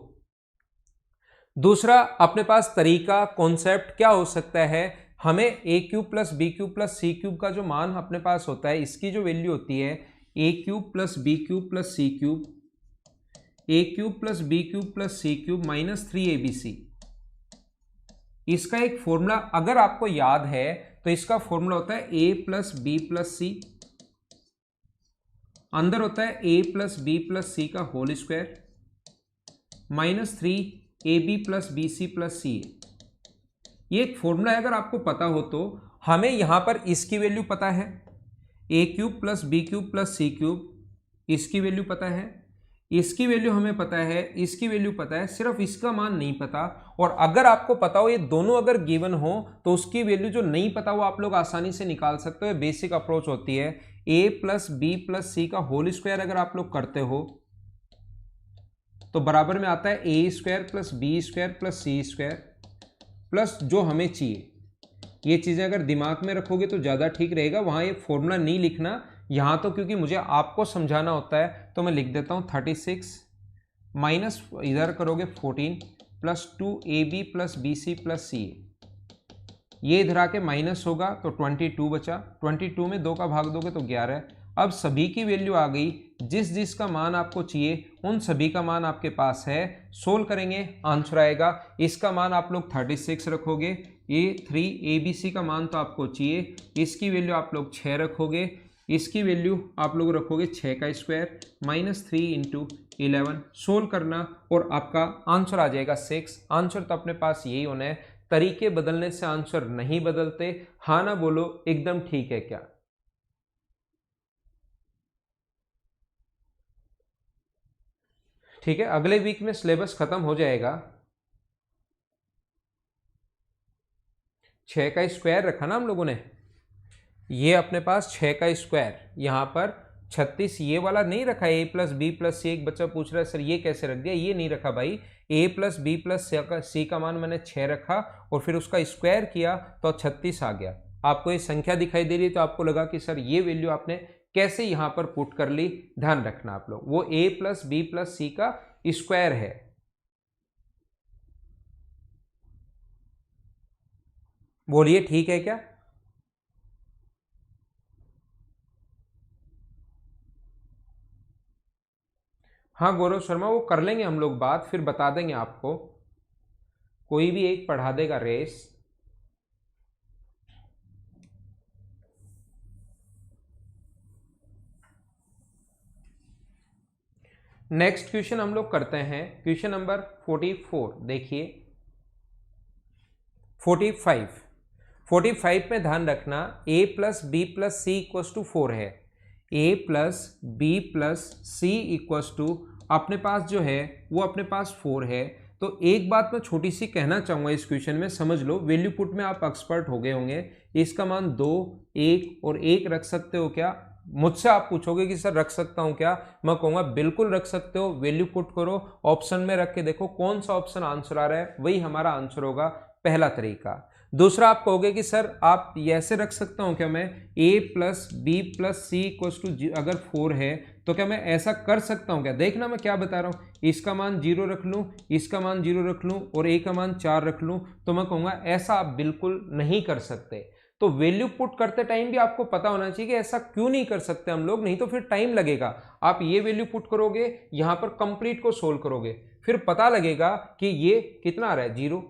दूसरा अपने पास तरीका, कॉन्सेप्ट क्या हो सकता है? हमें a cube plus B cube plus C cube का जो मान अपने पास होता है, इसकी जो वैल्यू होती है a cube plus B cube plus C cube, a cube plus B cube plus C cube minus 3abc। इसका एक फॉर्मूला अगर आपको याद है तो इसका फॉर्मूला होता है a plus B plus c, अंदर होता है a प्लस बी प्लस सी का whole square minus 3ab plus b c plus c. ये एक फॉर्मूला है, अगर आपको पता हो तो। हमें यहां पर इसकी वैल्यू पता है, a cube plus B cube plus C cube, इसकी वैल्यू पता है, इसकी वैल्यू हमें पता है, इसकी वैल्यू पता है, सिर्फ इसका मान नहीं पता। और अगर आपको पता हो, ये दोनों अगर गिवन हो तो उसकी वैल्यू जो नहीं पता वो आप लोग आसानी से निकाल सकते हो। बेसिक अप्रोच होती है। ए प्लस बी प्लस सी का होल स्क्वायर अगर आप लोग करते हो तो बराबर में आता है a square plus b square plus c square plus जो हमें चाहिए। ये चीज़ें अगर दिमाग में रखोगे तो ज़्यादा ठीक रहेगा। वहाँ ये फॉर्मूला नहीं लिखना। यहाँ तो क्योंकि मुझे आपको समझाना होता है तो मैं लिख देता हूँ 36 माइनस इधर करोगे 14 plus 2ab plus bc plus ca। ये इधर आके माइनस होगा तो 22 बचा। 22 में 2 का भाग दोगे तो 11। अब सभी की वैल्यू आ गई, जिस जिसका मान आपको चाहिए उन सभी का मान आपके पास है। सोल्व करेंगे, आंसर आएगा। इसका मान आप लोग 36 रखोगे, ये 3abc का मान तो आपको चाहिए, इसकी वैल्यू आप लोग 6 रखोगे, इसकी वैल्यू आप लोग रखोगे 6 का स्क्वायर माइनस 3 इंटू 11। सोल्व करना और आपका आंसर आ जाएगा 6। आंसर तो अपने पास यही होना है। तरीके बदलने से आंसर नहीं बदलते। हाँ ना बोलो, एकदम ठीक है क्या? ठीक है, अगले वीक में सिलेबस खत्म हो जाएगा। 6 का स्क्वायर रखा ना हम लोगों ने, ये अपने पास 6 का स्क्वायर, यहाँ पर 36 ये वाला नहीं रखा, ए प्लस बी प्लस सी। एक बच्चा पूछ रहा है सर ये कैसे रख दिया, ये नहीं रखा भाई। ए प्लस बी प्लस सी का मान मैंने 6 रखा और फिर उसका स्क्वायर किया तो 36 आ गया। आपको ये संख्या दिखाई दे रही तो आपको लगा कि सर ये वैल्यू आपने कैसे यहाँ पर पुट कर ली। ध्यान रखना आप लोग, वो ए प्लस बी प्लस सी का स्क्वायर है। बोलिए ठीक है क्या? हाँ गौरव शर्मा, वो कर लेंगे हम लोग बात, फिर बता देंगे आपको, कोई भी एक पढ़ा देगा रेस। नेक्स्ट क्वेश्चन हम लोग करते हैं, क्वेश्चन नंबर 44। देखिए 45 में ध्यान रखना, a plus B plus C equals to 4 है। a plus B plus C equals to अपने पास जो है वो अपने पास 4 है। तो एक बात मैं छोटी सी कहना चाहूँगा इस क्वेश्चन में, समझ लो, वैल्यू पुट में आप एक्सपर्ट हो गए होंगे। इसका मान 2, 1 और 1 रख सकते हो क्या? मुझसे आप पूछोगे कि सर रख सकता हूं क्या, मैं कहूंगा बिल्कुल रख सकते हो। वैल्यू पुट करो, ऑप्शन में रख के देखो कौन सा ऑप्शन आंसर आ रहा है, वही हमारा आंसर होगा, पहला तरीका। दूसरा आप कहोगे कि सर आप ऐसे रख सकता हूं क्या, मैं a plus B plus C equals to अगर 4 है तो क्या मैं ऐसा कर सकता हूं क्या? देखना मैं क्या बता रहा हूं, इसका मान 0 रख लूं, इसका मान 0 रख लूं और a का मान 4 रख लूं, तो मैं कहूंगा ऐसा आप बिल्कुल नहीं कर सकते। तो वैल्यू पुट करते टाइम भी आपको पता होना चाहिए कि ऐसा क्यों नहीं कर सकते हम लोग, नहीं तो फिर टाइम लगेगा। आप ये वैल्यू पुट करोगे, यहां पर कंप्लीट को सोल्व करोगे, फिर पता लगेगा कि ये कितना आ रहा है 0,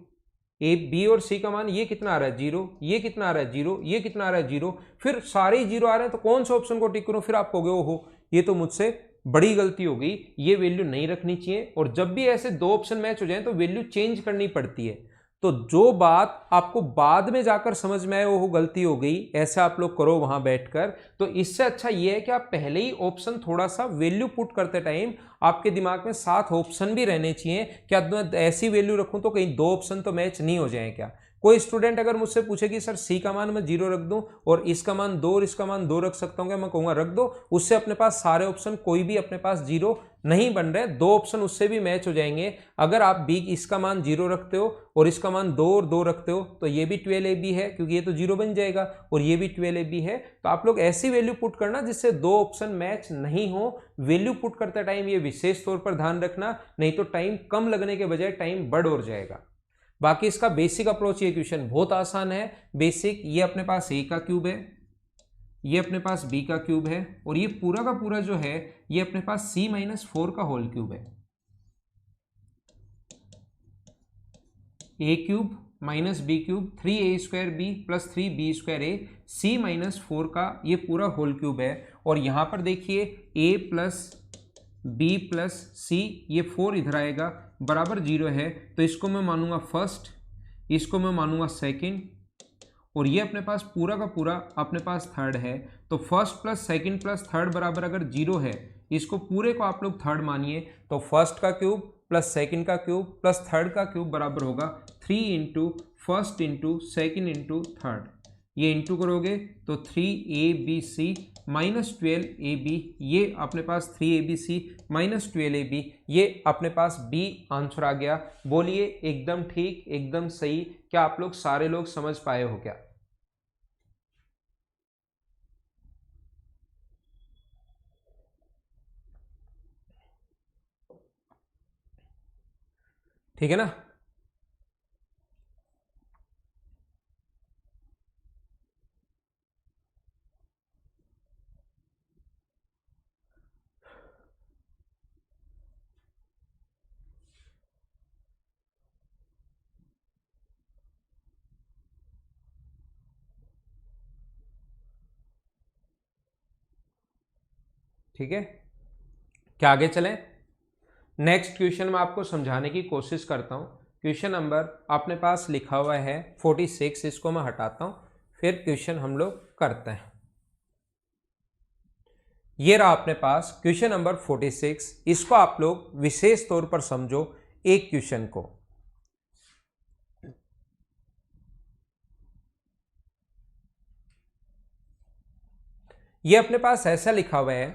ए बी और सी का मान ये कितना आ रहा है 0, ये कितना आ रहा है 0, ये कितना आ रहा है 0, फिर सारे ही 0 आ रहे हैं तो कौन सा ऑप्शन को टिक करूं? फिर आप कहोगे ओहो ये तो मुझसे बड़ी गलती हो गई, ये वैल्यू नहीं रखनी चाहिए। और जब भी ऐसे दो ऑप्शन मैच हो जाए तो वैल्यू चेंज करनी पड़ती है। तो जो बात आपको बाद में जाकर समझ में आए वो गलती हो गई, ऐसा आप लोग करो वहां बैठकर। तो इससे अच्छा ये है कि आप पहले ही ऑप्शन थोड़ा सा वैल्यू पुट करते टाइम आपके दिमाग में 7 ऑप्शन भी रहने चाहिए। क्या ऐसी वैल्यू रखूं तो कहीं 2 ऑप्शन तो मैच नहीं हो जाए क्या? कोई स्टूडेंट अगर मुझसे पूछे कि सर सी का मान मैं 0 रख दूं और इसका मान 2 और इसका मान 2 रख सकता हूं क्या, मैं कहूंगा रख दो। उससे अपने पास सारे ऑप्शन कोई भी अपने पास 0 नहीं बन रहे, 2 ऑप्शन उससे भी मैच हो जाएंगे। अगर आप बी इसका मान 0 रखते हो और इसका मान 2 और 2 रखते हो तो ये भी 12ab है, क्योंकि ये तो 0 बन जाएगा, और ये भी 12ab है। तो आप लोग ऐसी वैल्यू पुट करना जिससे 2 ऑप्शन मैच नहीं हो। वैल्यू पुट करते टाइम ये विशेष तौर पर ध्यान रखना, नहीं तो टाइम कम लगने के बजाय टाइम बढ़ और जाएगा। बाकी इसका बेसिक अप्रोच, ये क्वेश्चन बहुत आसान है। बेसिक, ये अपने पास ए का क्यूब है, ये अपने पास बी का क्यूब है, और ये पूरा का पूरा जो है ये अपने पास c माइनस 4 का होल क्यूब है। A cube minus B cube, 3a square b plus 3b square a, c minus 4 का ये पूरा होल क्यूब है। और यहां पर देखिए a plus B plus c, ये 4 इधर आएगा, बराबर 0 है, तो इसको मैं मानूंगा फर्स्ट, इसको मैं मानूंगा सेकंड, और ये अपने पास पूरा का पूरा अपने पास थर्ड है। तो first plus second plus third बराबर अगर 0 है, इसको पूरे को आप लोग थर्ड मानिए, तो फर्स्ट का क्यूब प्लस सेकंड का क्यूब प्लस थर्ड का क्यूब बराबर होगा 3 into first into second into third. ये इंटू करोगे तो 3abc माइनस 12ab, ये अपने पास 3abc माइनस 12ab, ये अपने पास बी आंसर आ गया। बोलिए एकदम ठीक, एकदम सही। क्या आप लोग सारे लोग समझ पाए हो क्या? ठीक है ना? ठीक है, क्या आगे चलें? नेक्स्ट क्वेश्चन में आपको समझाने की कोशिश करता हूं। क्वेश्चन नंबर अपने पास लिखा हुआ है 46, इसको मैं हटाता हूं, फिर क्वेश्चन हम लोग करते हैं। ये रहा अपने पास क्वेश्चन नंबर 46, इसको आप लोग विशेष तौर पर समझो एक क्वेश्चन को। ये अपने पास ऐसा लिखा हुआ है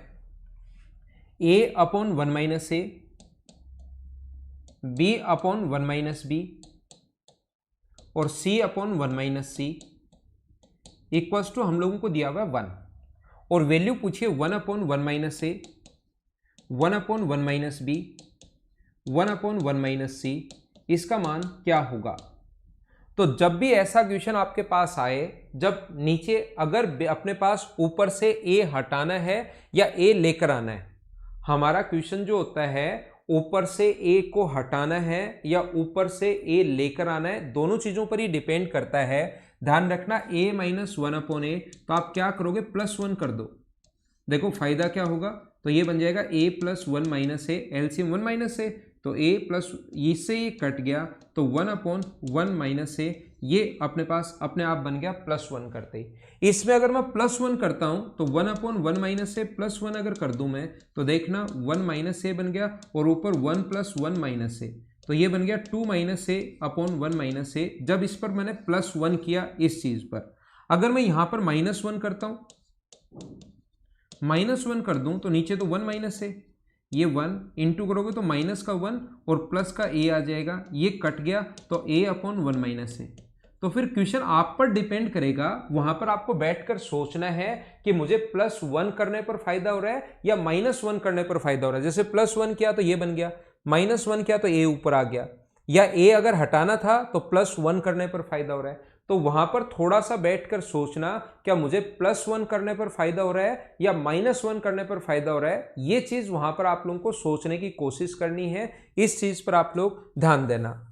a/1 - a, b/1 - b और c/1 - c इक्वल्स टू हम लोगों को दिया हुआ है 1 और वैल्यू पूछिए 1/1 - a, 1/1 - b, 1/1 - c, इसका मान क्या होगा। तो जब भी ऐसा क्वेश्चन आपके पास आए, जब नीचे अगर अपने पास ऊपर से a हटाना है या a लेकर आना है, हमारा क्वेश्चन जो होता है ऊपर से a को हटाना है या ऊपर से a लेकर आना है, दोनों चीजों पर ही डिपेंड करता है। ध्यान रखना a - 1/a, तो आप क्या करोगे +1 कर दो। देखो फायदा क्या होगा, तो ये बन जाएगा a + 1 - a, एलसीएम 1 - a, तो a प्लस इससे ये कट गया तो 1/1 - a, ये अपने पास अपने आप बन गया +1 करते ही। इसमें अगर मैं +1 करता हूं तो 1/1 - a +1 अगर कर दूं मैं, तो देखना 1 - a बन गया और ऊपर 1 + 1 - a, तो ये बन गया 2 - a/1 - a। जब इस पर मैंने +1 किया इस चीज पर, अगर मैं यहां पर -1 करता हूं, -1 कर दूं तो नीचे तो 1 - a, ये 1 इंटू करोगे तो माइनस का 1 और प्लस का a आ जाएगा, ये कट गया तो a/1 - a। तो फिर क्वेश्चन आप पर डिपेंड करेगा, वहां पर आपको बैठकर सोचना है कि मुझे +1 करने पर फायदा हो रहा है या -1 करने पर फायदा हो रहा है। जैसे +1 किया तो ये बन गया, -1 किया तो a ऊपर आ गया, या a अगर हटाना था तो +1 करने पर फायदा हो रहा है। तो वहां पर थोड़ा सा बैठकर सोचना, क्या मुझे +1 करने पर फायदा हो रहा है या -1 करने पर फायदा हो रहा है, ये चीज वहां पर आप लोगों को सोचने की कोशिश करनी है। इस चीज पर आप लोग ध्यान देना।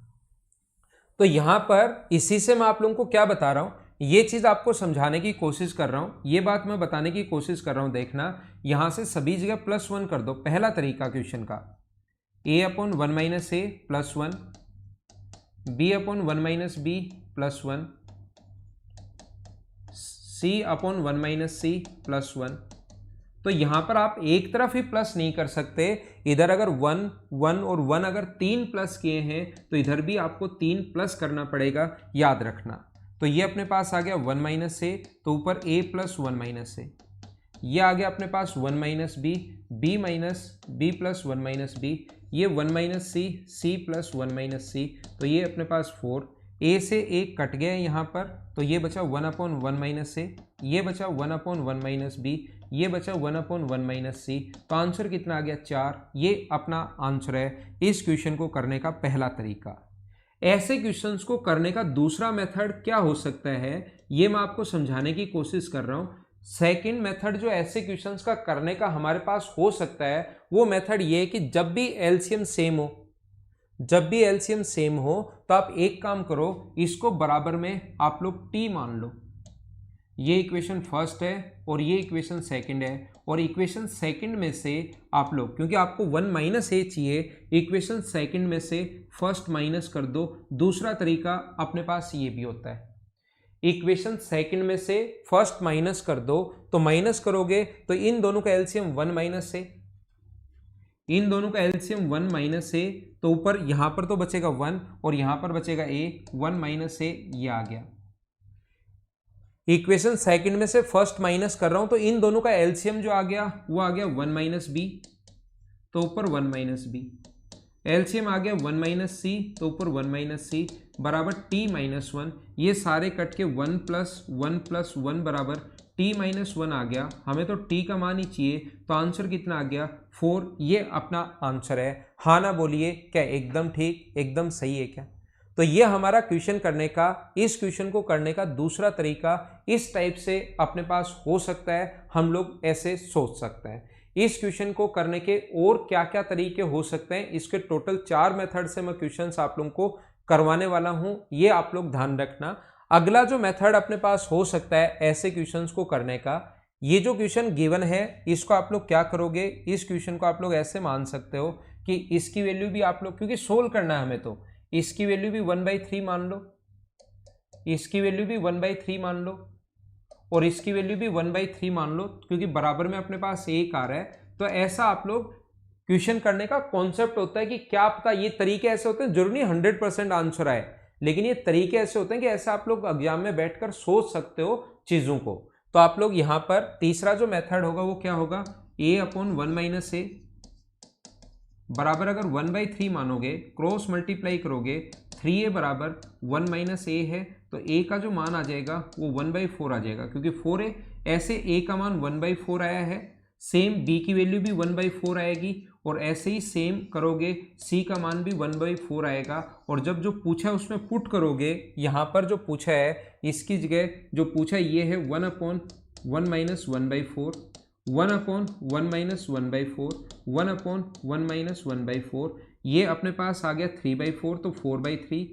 तो यहां पर इसी से मैं आप लोगों को क्या बता रहा हूं, ये चीज आपको समझाने की कोशिश कर रहा हूं, ये बात मैं बताने की कोशिश कर रहा हूं। देखना यहां से सभी जगह +1 कर दो। पहला तरीका क्वेश्चन का, a/1 - a +1, b/1 - b +1, c/1 - c +1। तो यहां पर आप एक तरफ ही प्लस नहीं कर सकते, इधर अगर 1 1 और 1 अगर 3 प्लस किए हैं तो इधर भी आपको 3 प्लस करना पड़ेगा, याद रखना। तो ये अपने पास आ गया 1 - a, तो ऊपर a + 1 - a, ये आ गया अपने पास 1 - b, b + 1 - b, ये 1 - c, c + 1 - c, तो ये अपने पास 4, a से एक कट गया यहाँ पर, तो ये बचा 1/1 - a, ये बचा 1/1 - b, ये बचा 1/1 - c, तो आंसर कितना आ गया 4। ये अपना आंसर है इस क्वेश्चन को करने का पहला तरीका। ऐसे क्वेश्चंस को करने का दूसरा मेथड क्या हो सकता है, ये मैं आपको समझाने की कोशिश कर रहा हूं। सेकंड मेथड जो ऐसे क्वेश्चंस का करने का हमारे पास हो सकता है, वो मेथड ये है कि जब भी एलसीएम सेम हो, जब भी एलसीएम सेम हो तो आप एक काम करो, इसको बराबर में आप लोग t मान लो। ये इक्वेशन फर्स्ट है और ये इक्वेशन सेकंड है, और इक्वेशन सेकंड में से आप लोग, क्योंकि आपको 1 - a चाहिए, इक्वेशन सेकंड में से फर्स्ट माइनस कर दो। दूसरा तरीका अपने पास ये भी होता है, इक्वेशन सेकंड में से फर्स्ट माइनस कर दो, तो माइनस करोगे तो इन दोनों का एलसीएम 1 - a, इन दोनों का एलसीएम 1 - a, तो ऊपर यहां पर तो बचेगा 1 और यहां पर बचेगा a, 1 - a, ये आ गया। इक्वेशन सेकंड में से फर्स्ट माइनस कर रहा हूं, तो इन दोनों का एलसीएम जो आ गया वो आ गया 1 - b, तो ऊपर 1 - b, एलसीएम आ गया 1 - c, तो ऊपर 1 - c बराबर t - 1, ये सारे कट के 1 + 1 + 1 बराबर t - 1 आ गया। हमें तो t का मान ही चाहिए, तो आंसर कितना आ गया 4। ये अपना आंसर है। हाँ ना बोलिए, क्या एकदम ठीक, एकदम सही है क्या। तो ये हमारा क्वेश्चन करने का, इस क्वेश्चन को करने का दूसरा तरीका इस टाइप से अपने पास हो सकता है, हम लोग ऐसे सोच सकते हैं। इस क्वेश्चन को करने के और क्या क्या तरीके हो सकते हैं, इसके टोटल 4 मेथड से मैं क्वेश्चंस आप लोगों को करवाने वाला हूं, ये आप लोग ध्यान रखना। अगला जो मेथड अपने पास हो सकता है ऐसे क्वेश्चंस को करने का, ये जो क्वेश्चन गिवन है इसको आप लोग क्या करोगे, इस क्वेश्चन को आप लोग ऐसे मान सकते हो कि इसकी वैल्यू भी आप लोग, क्योंकि सोल्व करना है हमें, तो इसकी वैल्यू भी 1/3 मान लो, इसकी वैल्यू भी 1/3 मान लो, और इसकी वैल्यू भी 1/3 मान लो, क्योंकि बराबर में अपने पास एक आ रहा है। तो ऐसा आप लोग क्वेश्चन करने का कॉन्सेप्ट होता है कि क्या पता, ये तरीके ऐसे होते हैं, जरूरी नहीं 100% आंसर आए, लेकिन ये तरीके ऐसे होते हैं कि ऐसे आप लोग एग्जाम में बैठकर सोच सकते हो चीजों को। तो आप लोग यहां पर तीसरा जो मेथड होगा वो क्या होगा, a/1 - a बराबर, अगर 1/3 मानोगे, क्रॉस मल्टीप्लाई करोगे, 3a बराबर 1 - a है, तो a का जो मान आ जाएगा वो 1/4 आ जाएगा, क्योंकि 4a, ऐसे a का मान 1/4 आया है, सेम b की वैल्यू भी 1/4 आएगी, और ऐसे ही सेम करोगे c का मान भी 1/4 आएगा। और जब जो पूछा है उसमें पुट करोगे, यहाँ पर जो पूछा है इसकी जगह जो पूछा है ये है 1/1 - 1/4, 1/1 - 1/4, 1/1 - 1/4, ये अपने पास आ गया 3/4, तो 4/3,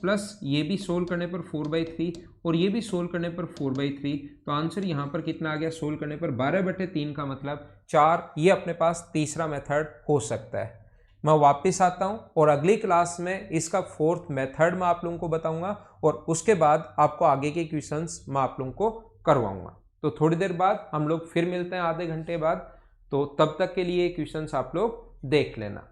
प्लस ये भी सोल्व करने पर 4/3 और ये भी सोल्व करने पर 4/3। तो आंसर यहाँ पर कितना आ गया, सोल्व करने पर 12/3 का मतलब 4। ये अपने पास तीसरा मेथड हो सकता है। मैं वापस आता हूँ और अगली क्लास में इसका फोर्थ मेथड मैं आप लोगों को बताऊंगा, और उसके बाद आपको आगे के क्वेश्चंस मैं आप लोगों को करवाऊंगा। तो थोड़ी देर बाद हम लोग फिर मिलते हैं, आधे घंटे बाद। तो तब तक के लिए क्वेश्चंस आप लोग देख लेना।